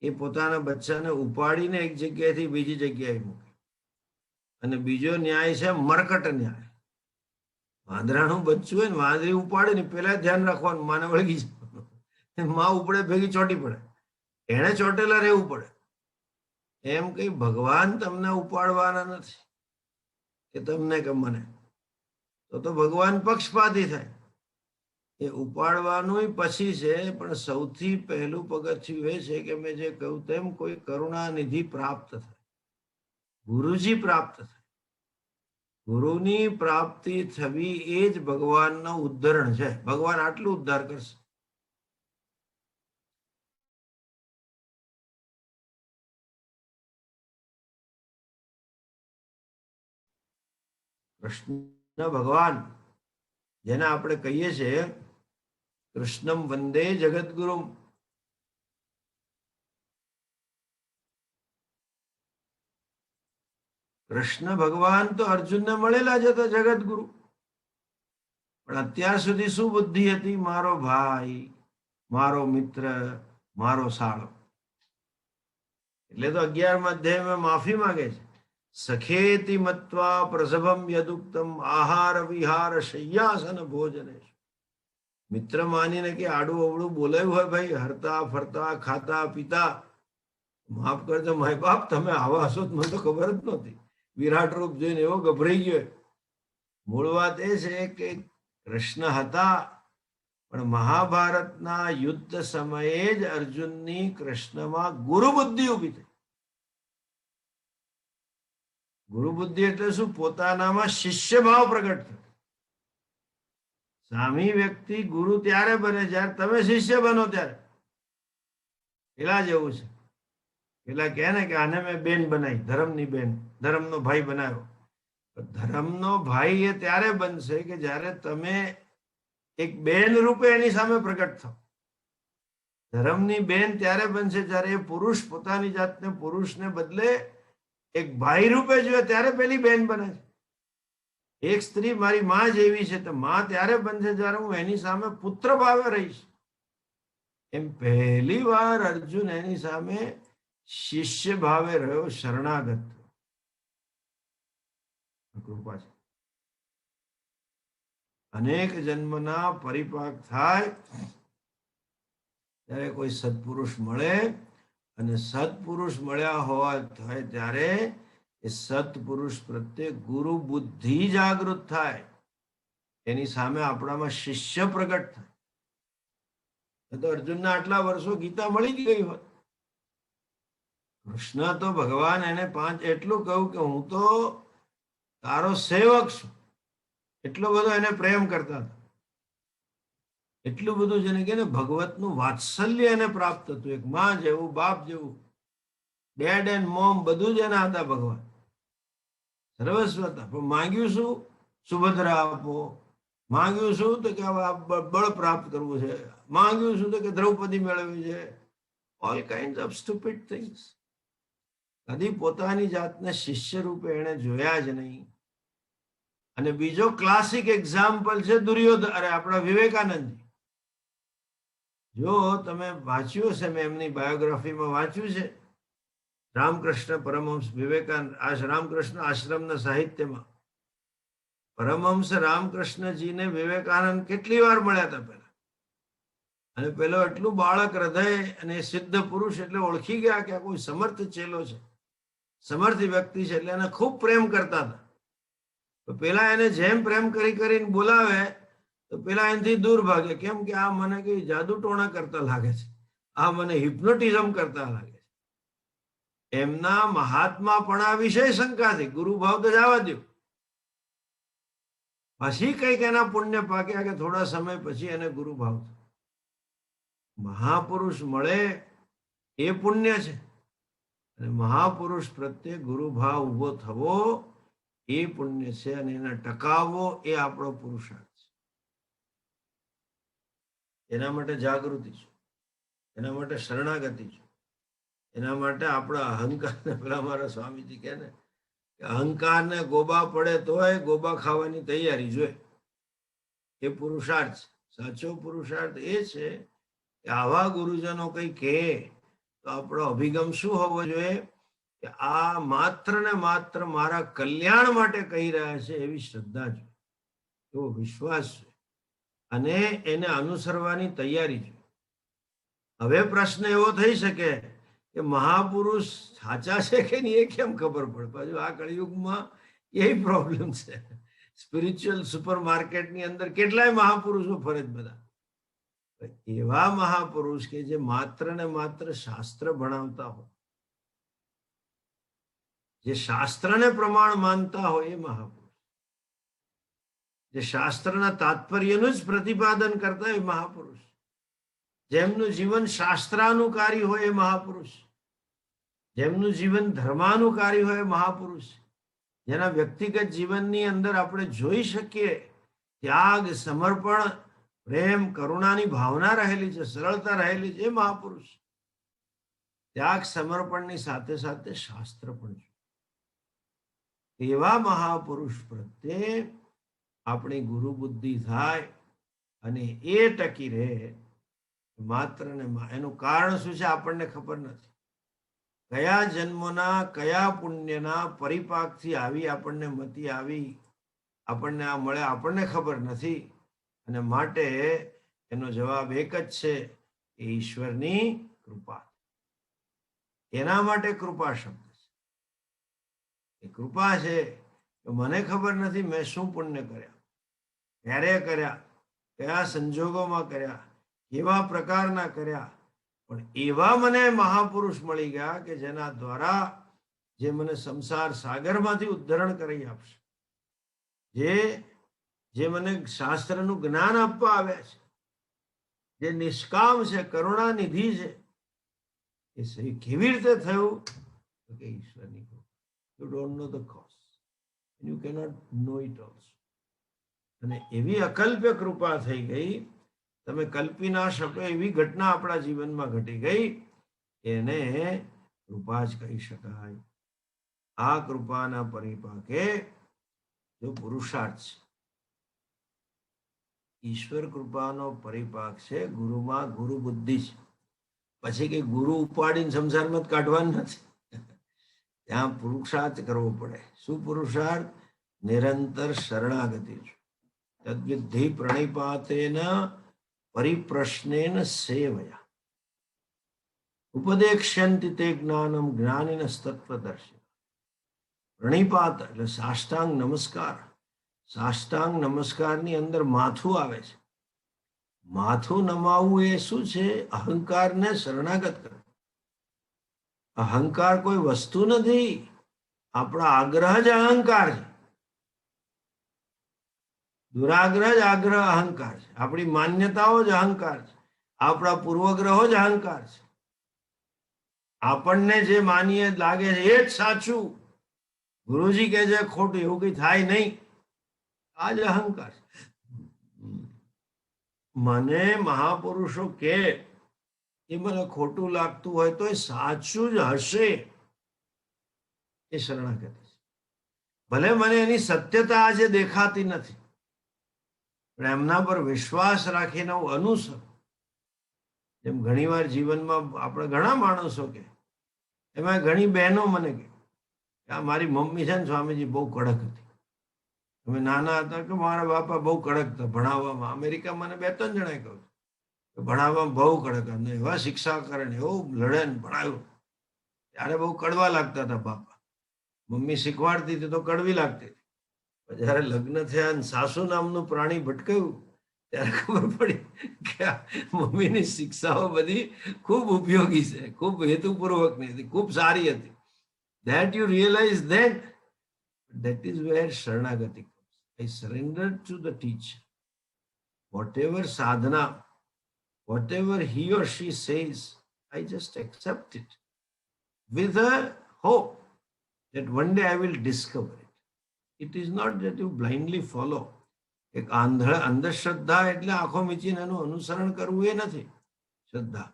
[SPEAKER 1] એ પોતાના બચ્ચાને ઉપાડીને એક જગ્યાએથી બીજી જગ્યાએ મૂકે. અને બીજો ન્યાય છે મરકટ ન્યાય. વાંદરાનું બચ્ચું હોય ને, વાંદરી ઉપાડે ને પેલા ધ્યાન રાખવાનું, માને વળગી જવાનું. માં ઉપડે ભેગી ચોટી પડે, એને ચોટેલા રહેવું પડે. એમ કઈ ભગવાન તમને ઉપાડવાના નથી કે તમને કે મને. તો ભગવાન પક્ષપાતી થાય. એ ઉપાડવાનું પછી છે, પણ સૌથી પહેલું પગથિયું એ છે કે મેં જે કહ્યું તેમ કોઈ કરુણાનિધિ પ્રાપ્ત થાય, ગુરુજી પ્રાપ્ત થાય. ગુરુની પ્રાપ્તિ થવી એ જ ભગવાનનો ઉદ્ધરણ છે. ભગવાન આટલું ઉદ્ધાર કરશે. કૃષ્ણ ભગવાન જેને આપણે કહીએ છીએ કૃષ્ણમ વંદે જગદગુરુ. કૃષ્ણ ભગવાન તો અર્જુનને મળેલા જ હતા જગતગુરુ, પણ અત્યાર સુધી શું બુદ્ધિ હતી? મારો ભાઈ, મારો મિત્ર, મારો સાળો. એટલે તો 11મા અધ્યાયમાં માફી માંગે છે. સખેતી મત્વા પ્રસભમ યદુક્તમ આહાર વિહાર શય્યાસન ભોજનેશ. મિત્ર માનીને કે આડું અવળું બોલાયું હોય, ભાઈ હરતા ફરતા ખાતા પીતા, માફ કરજો માય બાપ, તમે આવા હશો મને તો ખબર જ નહોતી. વિરાટ રૂપ જોઈને એવો ગભરાઈ ગયો. મૂળ વાત એ છે કે કૃષ્ણ હતા, પણ મહાભારતના યુદ્ધ સમયે જ અર્જુનની કૃષ્ણમાં ગુરુ બુદ્ધિ ઉભી થઈ. ગુરુ બુદ્ધિ એટલે શું? પોતાનામાં શિષ્ય ભાવ પ્રગટ થયો. સામી વ્યક્તિ ગુરુ ત્યારે બને જ્યારે તમે શિષ્ય બનો ત્યારે. પેલા જેવું છે. પેલા કહે ને કે આને મેં બેન બનાવી, ધર્મની બેન, ધર્મનો ભાઈ બનાવ્યો. ધર્મનો ભાઈ એ ત્યારે બનશે કે જ્યારે તમે એક બેન રૂપે એની સામે પ્રગટ થાવ. ધર્મની બેન ત્યારે બનશે જ્યારે એ પુરુષ પોતાની જાતને પુરુષને બદલે એક ભાઈ રૂપે જોઈએ, ત્યારે પેલી બેન બને છે. એક સ્ત્રી મારી માં જેવી છે, તો માં ત્યારે બનશે જ્યારે હું એની સામે પુત્ર ભાવે રહીશ. એમ પહેલી વાર અર્જુન એની સામે શિષ્ય ભાવે રહ્યો, શરણાગત. કૃપા છે. અનેક જન્મના પરિપાક થાય ત્યારે કોઈ સત્પુરુષ મળે, અને સત્પુરુષ મળ્યા હોવા થાય ત્યારે એ સત્પુરુષ પ્રત્યે ગુરુ બુદ્ધિ જાગૃત થાય. એની સામે આપણામાં શિષ્ય પ્રગટ થાય. તો અર્જુનના આટલા વર્ષો ગીતા મળી જ ગઈ હોત. કૃષ્ણ તો ભગવાન એને 5 એટલું કહ્યું કે હું તો તારો સેવક છું. એટલો બધો એને પ્રેમ કરતા હતા. એટલું બધું જેને કે ભગવતનું વાત્સલ્ય એને પ્રાપ્ત હતું. એક માં જેવું, બાપ જેવું, ડેડ એન્ડ મોમ બધું જ એના હતા. ભગવાન સર્વસ્વ હતા. પણ માંગ્યું શું? સુભદ્રા આપો. માંગ્યું શું? તો કે બળ પ્રાપ્ત કરવું છે. માંગ્યું શું? તો કે દ્રૌપદી મેળવવી છે. All kind of stupid things. કદી પોતાની જાતને શિષ્ય રૂપે એને જોયા જ નહીં. અને બીજો ક્લાસિક એક્ઝામ્પલ છે દુર્યોધન, આપણા વિવેકાનંદજી. જો તમે વાંચ્યું હશે, મેં એમની બાયોગ્રાફીમાં વાંચ્યું છે, રામકૃષ્ણ પરમહંસ વિવેકાનંદ, રામકૃષ્ણ આશ્રમના સાહિત્યમાં પરમહંસ રામકૃષ્ણજીને વિવેકાનંદ કેટલી વાર મળ્યા હતા પહેલા. અને પેલો એટલું બાળક હૃદય અને સિદ્ધ પુરુષ એટલે ઓળખી ગયા કે આ કોઈ સમર્થ ચેલો છે, સમર્થ વ્યક્તિ છે, એટલે એને ખૂબ પ્રેમ કરતા હતા. તો પેલા એને જેમ પ્રેમ કરીને બોલાવે તો પેલા એનાથી દૂર ભાગે. કેમ કે આ મને કઈ જાદુ ટોણા કરતા લાગે છે, આ મને હિપ્નોટિઝમ કરતા લાગે છે. એમના મહાત્માપણા વિશે શંકાથી ગુરુભાવ તો જવા દો. પછી કઈક એના પુણ્ય પાક્યા કે થોડા સમય પછી એને ગુરુભાવ થયો. મહાપુરુષ મળે એ પુણ્ય છે, અને મહાપુરુષ પ્રત્યે ગુરુભાવ ઉભો થવો એ પુણ્ય છે, અને એને ટકાવવો એ આપણો પુરુષાર્થ છે. એના માટે જાગૃતિ છે, એના માટે શરણાગતિ છે, એના માટે આપણા અહંકારને, પેલા મારા સ્વામીજી કહે ને કે અહંકારને ગોબા પડે તોય ગોબા ખાવાની તૈયારી જોઈએ. એ પુરુષાર્થ છે. સાચો પુરુષાર્થ એ છે કે આવા ગુરુજનો કઈ કહે તો તો આપણો અભિગમ શું હોવો જોઈએ કે આ માત્ર ને માત્ર મારા કલ્યાણ માટે કહી રહ્યા છે એવી શ્રદ્ધા છે, એવો વિશ્વાસ છે, અને એને અનુસરવાની તૈયારી છે. હવે પ્રશ્ન એવો થઈ શકે કે મહાપુરુષ સાચા છે કે નહીં એ કેમ ખબર પડે? પાછું આ કળિયુગમાં એ પ્રોબ્લેમ છે. સ્પિરિચ્યુઅલ સુપર માર્કેટની અંદર કેટલાય મહાપુરુષો ફરે જ બધા. એવા મહાપુરુષ કે જે માત્ર ને માત્ર શાસ્ત્ર ભણાવતા હોય, જે શાસ્ત્રને પ્રમાણ માનતા હોય એ મહાપુરુષ, જે શાસ્ત્રના તાત્પર્યનું જ પ્રતિપાદન કરતા હોય મહાપુરુષ, જેમનું જીવન શાસ્ત્રાનુકારી હોય એ મહાપુરુષ, જેમનું જીવન ધર્માનુકારી હોય એ મહાપુરુષ, જેના વ્યક્તિગત જીવનની અંદર આપણે જોઈ શકીએ ત્યાગ, સમર્પણ, પ્રેમ, કરુણાની ભાવના રહેલી છે, સરળતા રહેલી છે, એ મહાપુરુષ. ત્યાગ સમર્પણની સાથે સાથે શાસ્ત્ર પણ છે. એવા મહાપુરુષ પ્રત્યે આપણી ગુરુ બુદ્ધિ થાય અને એ ટકી રહે. માત્ર ને એનું કારણ શું છે આપણને ખબર નથી. કયા જન્મના કયા પુણ્યના પરિપાકથી આવી આપણને મતિ આવી, આપણને આ મળે આપણને ખબર નથી. અને માટે એનો જવાબ એક જ છે, એ ઈશ્વરની કૃપા. એના માટે કૃપા શબ્દ છે. એ કૃપા છે કે મને ખબર નથી મેં શું પુણ્ય કર્યા, ક્યારે કર્યા, કયા સંજોગોમાં કર્યા, કેવા પ્રકારના કર્યા, પણ એવા મને મહાપુરુષ મળી ગયા કે જેના દ્વારા જે મને સંસાર સાગરમાંથી ઉદ્ધરણ કરી આપશે, જે મને શાસ્ત્રનું જ્ઞાન આપવા આવ્યા છે, જે નિષ્કામ છે, કરુણા નિધિ છે, એ સહી કેવી રીતે થયું કે ઈશ્વરની કૃપા. You don't know the cause, you cannot know it also. અને એવી અકલ્પ્ય કૃપા થઈ ગઈ, તમે કલ્પી ના શકો એવી ઘટના આપણા જીવનમાં ઘટી ગઈ, એને કૃપા જ કહી શકાય. આ કૃપાના પરિપાકે જો પુરુષાર્થ છે, ઈશ્વર કૃપાનો પરિપાક છે ગુરુમાં ગુરુ બુદ્ધિ છે. પછી કે ગુરુ ઉપાડીને સંસારમાં જ કાઢવાનું નથી, ત્યાં પુરુષાર્થ કરવો પડે. શું પુરુષાર્થ? નિરંતર શરણાગતિ છે. તદ્વિદ્ધિ પ્રણિપાતેન પરિપ્રશ્નેન સેવયા ઉપદેક્ષ્યંતિ તે જ્ઞાનમ જ્ઞાનિનસ્તત્વદર્શિ. પ્રણિપાત એટલે સાષ્ટાંગ નમસ્કાર. સાષ્ટાંગ નમસ્કારની અંદર માથું આવે છે. માથું નમાવવું એ શું છે? અહંકારને શરણાગત કરવું. અહંકાર કોઈ વસ્તુ નથી, આપણા આગ્રહ જ અહંકાર છે. દુરાગ્રહ જ આગ્રહ અહંકાર છે. આપણી માન્યતાઓ જ અહંકાર છે. આપણા પૂર્વગ્રહો જ અહંકાર છે. આપણને જે માનીએ લાગે છે એ જ સાચું, ગુરુજી કે છે ખોટું, એવું કઈ થાય નહીં. આ જ અહંકાર છે. મને મહાપુરુષો કે એ મને ખોટું લાગતું હોય તો એ સાચું જ હશે, એ શરણાગતિ છે. ભલે મને એની સત્યતા આજે દેખાતી નથી, પણ એમના પર વિશ્વાસ રાખીને હું અનુસરું. જેમ ઘણીવાર જીવનમાં આપણે ઘણા માણસો કે, એમાં ઘણી બહેનો મને કે આ મારી મમ્મી છે ને સ્વામીજી બહુ કડક હતી. અમે નાના હતા કે મારા બાપા બહુ કડક હતા ભણાવવામાં. અમેરિકામાં મને 2-3 જણાએ કહ્યું કે ભણાવવામાં બહુ કડક હતા, એવા શિક્ષા કરે ને એવું લડે ને ભણાવ્યું. ત્યારે બહુ કડવા લાગતા હતા બાપા. મમ્મી શીખવાડતી હતી તો કડવી લાગતી હતી. જયારે લગ્ન થયા અને સાસુ નામનું પ્રાણી ભટકાયું ત્યારે ખબર પડી કે મમ્મીની શિક્ષાઓ બધી ખૂબ ઉપયોગી છે, ખૂબ હેતુપૂર્વકની હતી, ખૂબ સારી હતી. That you realize that is where Sharanagati comes. I surrender to the teacher. Whatever sadhana, whatever he or she says, I just accept it with a hope that one day I will discover it. It is not that you blindly follow. એક અંધશ્રદ્ધા એટલે આંખો મીચીને એનું અનુસરણ કરવું એ નથી શ્રદ્ધા,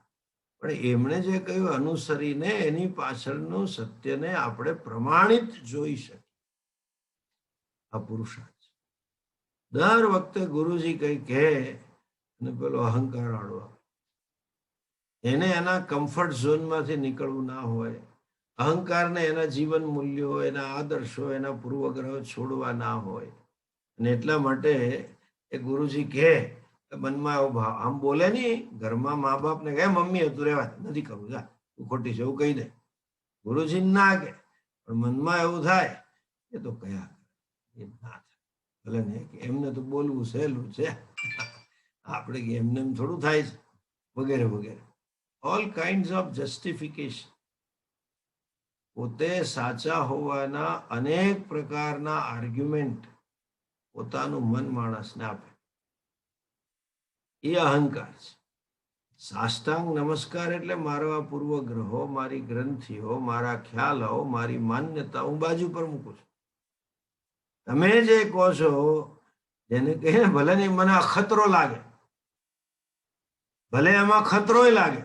[SPEAKER 1] પણ એમણે જે કહ્યું અનુસરીને એની પાછળનું સત્યને આપણે પ્રમાણિત જોઈ શકીએ. આ પુરુષાર્થ છે. દર વખતે ગુરુજી કઈ કહે અને પેલો અહંકાર આડવા, એને એના કમ્ફર્ટ ઝોનમાંથી નીકળવું ના હોય, અહંકારને એના જીવન મૂલ્યો, એના આદર્શો, એના પૂર્વગ્રહો છોડવા ના હોય. અને એટલા માટે એ ગુરુજી કહે, મનમાં એવો ભાવ, આમ બોલે નહીં, ઘરમાં મા બાપને કહે મમ્મી હતું રહેવા નથી કરવું, જા તું ખોટી છે એવું કહી દે. ગુરુજી ના કે, પણ મનમાં એવું થાય એ તો કયા એ ના થાય. ભલે ને એમને તો બોલવું સહેલું છે, આપણે કે એમને એમ થોડું થાય છે, વગેરે વગેરે. All kind of justification. પોતે સાચા હોવાના અનેક પ્રકારના આર્ગ્યુમેન્ટ પોતાનું મન માણસને આપે, એ અહંકાર છે. સાષ્ટાંગ નમસ્કાર એટલે મારા પૂર્વગ્રહો, મારી ગ્રંથિઓ, મારા ખ્યાલો, મારી માન્યતા હું બાજુ પર મૂકું છું. તમે જે કહો છો, જેને કહે ભલે નહીં મને અખતરો લાગે, ભલે એમાં ખતરો લાગે,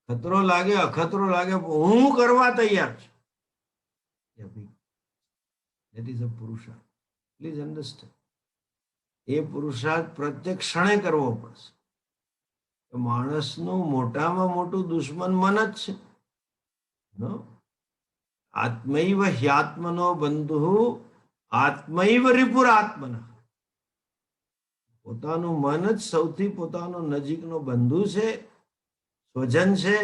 [SPEAKER 1] ખતરો લાગે, અખતરો લાગે, હું કરવા તૈયાર છું. That is a પુરુષાર્થ. Please understand. એ પુરુષાર્થ પ્રત્યેક ક્ષણે કરવો પડશે. માણસનું મોટામાં મોટું દુશ્મન મન જ છે. આત્મૈવ હ્યાત્મનો બંધુ આત્મૈવ રિપુરાત્મન. પોતાનું મન જ સૌથી પોતાનો નજીકનો બંધુ છે, સ્વજન છે,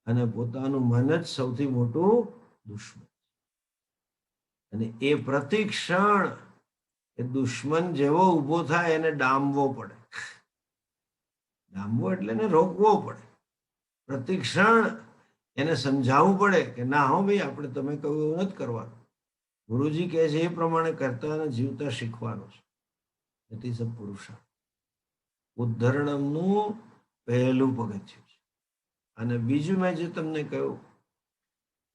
[SPEAKER 1] અને પોતાનું મન જ સૌથી મોટું દુશ્મન. અને એ પ્રતિક્ષણ એ દુશ્મન જેવો ઉભો થાય એને ડામવો પડે. ડામવો એટલે એને રોકવો પડે. પ્રતિક્ષણ એને સમજાવવું પડે કે ના હો ભાઈ, આપણે તમે કહ્યું એવું નથી કરવાનું. ગુરુજી કહે છે એ પ્રમાણે કરતા અને જીવતા શીખવાનું છે. ઇટ ઇઝ અ પુરુષાર્થ. ઉદ્ધરણમનું પહેલું પગથિયું છે. અને બીજું મેં જે તમને કહ્યું,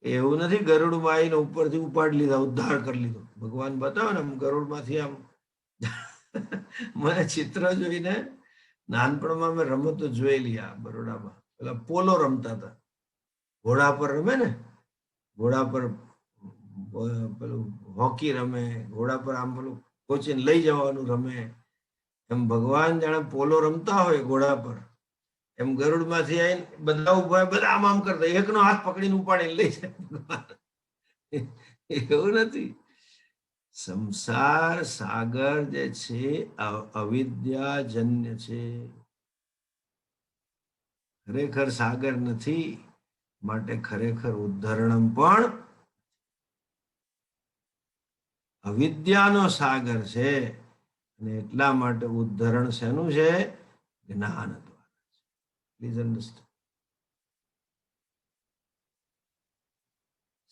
[SPEAKER 1] એવું નથી ગરુડમાં આવીને ઉપરથી ઉપાડી લીધા, ઉદ્ધાર કરી લીધો. ભગવાન બતાવે ને આમ ગરુડમાંથી આમ. મને ચિત્ર જોઈને નાનપણમાં મેં રમતો જોયેલી આ બરોડામાં. પેલા પોલો રમતા હતા, ઘોડા પર રમે ને, ઘોડા પર પેલું હોકી રમે, ઘોડા પર આમ પેલું કોચીને લઈ જવાનું રમે. એમ ભગવાન જાણે પોલો રમતા હોય ઘોડા પર, એમ ગરુડમાંથી આવીને બધા ઉભા, બધા આમ આમ કરતા, એકનો હાથ પકડીને ઉપાડીને લઈ જાય. એવું નથી. સંસાર સાગર જે છે અવિદ્યાજન્ય છે, ખરેખર સાગર નથી. માટે ખરેખર ઉદ્ધરણમ પણ અવિદ્યાનો સાગર છે. અને એટલા માટે ઉદ્ધરણ શેનું છે? જ્ઞાન દ્વારા. Please understand.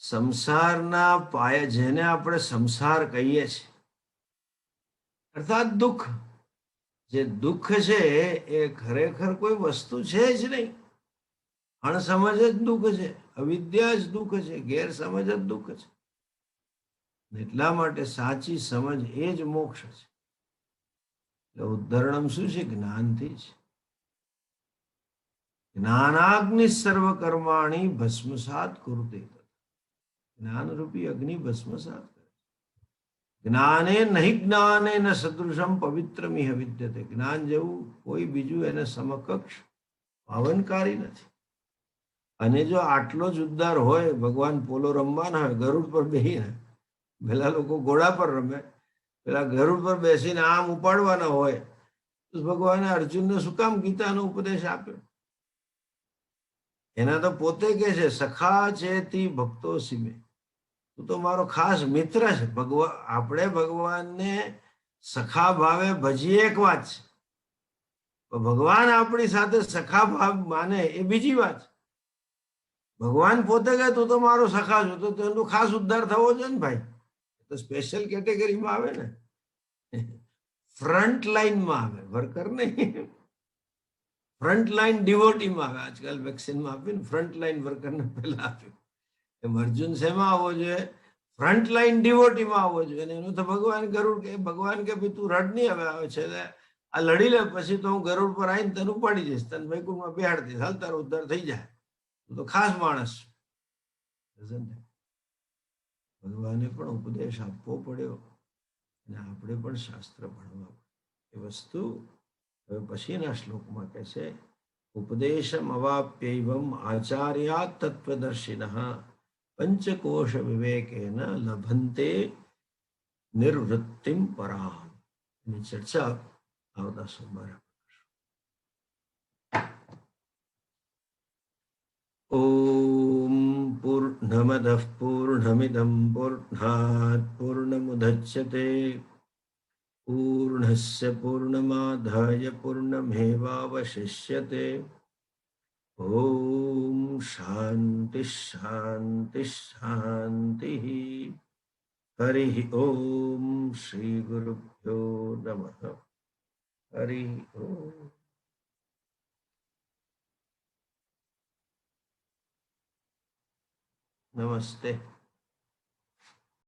[SPEAKER 1] સંસારના પાયા, જેને આપણે સંસાર કહીએ છીએ, અર્થાત દુઃખ. જે દુઃખ છે એ ખરેખર કોઈ વસ્તુ છે જ નહીં. અણસમજ જ દુઃખ છે, અવિદ્યા જ દુઃખ છે, ગેરસમજ જ દુઃખ છે. એટલા માટે સાચી સમજ એ જ મોક્ષ છે. એટલે ઉદ્ધરણમ શું છે? જ્ઞાનથી છે. જ્ઞાનાગ્નિ સર્વ કર્માણી ભસ્મસાત કુરુતે. જ્ઞાનરૂપી અગ્નિ ભસ્મસાત કરે. જ્ઞાને નહીં જ્ઞાને ન સદૃશમ પવિત્રમિહ વિદ્યતે. જ્ઞાન જેવું કોઈ બીજું એને સમકક્ષ પાવનકારી નથી. અને જો આટલો જ ઉદ્ધાર હોય, ભગવાન પોલો રમવાના હોય, ગરુડ પર બેસીને, પેલા લોકો ઘોડા પર રમે, પેલા ગરુડ પર બેસીને આમ ઉપાડવાના હોય, તો ભગવાને અર્જુનને શું કામ ગીતાનો ઉપદેશ આપ્યો? એના તો પોતે કે છે સખા ચેતી ભક્તો સિમે. તું તો મારો ખાસ મિત્ર છે. આપણે ભગવાનને સખા ભાવે ભજીએ એક વાત છે, ભગવાન આપણી સાથે સખા ભાવ માને એ બીજી વાત છે. ભગવાન પોતે કહે તું તો મારો સખા છો, તો તેનો ખાસ ઉદ્ધાર થવો જોઈએ ને ભાઈ. તો સ્પેશિયલ કેટેગરીમાં આવે ને, ફ્રન્ટ લાઈનમાં આવે, વર્કર નહીં, ફ્રન્ટ લાઈન ડિવોટીમાં આવે. આજકાલ વેક્સિનમાં આપ્યું ને, ફ્રન્ટ લાઈન વર્કરને પહેલા આપ્યું. એમ અર્જુન શેમાં આવવો જોઈએ? ફ્રન્ટ લાઈન ડિવોટીમાં આવવો જોઈએ. એનું તો ભગવાન ગરુડ કે, ભગવાન કે ભાઈ તું રડ નહીં, હવે આવે છે આ લડી લે, પછી તો હું ગરુડ પર આવીને તને ઉપાડી જઈશ, તને વૈકુંઠમાં બેહાડી દઈશ, હાલ તારો ઉદ્ધાર થઈ જાય. તું તો ખાસ માણસ. ભગવાને પણ ઉપદેશ આપવો પડ્યો, અને આપણે પણ શાસ્ત્ર ભણવા પડે. એ વસ્તુ હવે પછીના શ્લોકમાં કહે છે, उपदेशमवाप्यैवम् आचार्यात् तत्त्वदर्शिनः पंचकोश विवेकेन लभन्ते निर्वृत्तिं पराम्. એની ચર્ચા આવતા સોમવારે. ઓમ પૂર્ણમદઃ પૂર્ણમિદં પૂર્ણાત પૂર્ણમુદચ્યતે પૂર્ણસ્ય પૂર્ણમાદાય પૂર્ણમેવાવશિષ્યતે. ઓમ શાંતિ શાંતિ શાંતિ. हरि ओम श्री गुरुभ्यो नमः. हरि ओम. नमस्ते.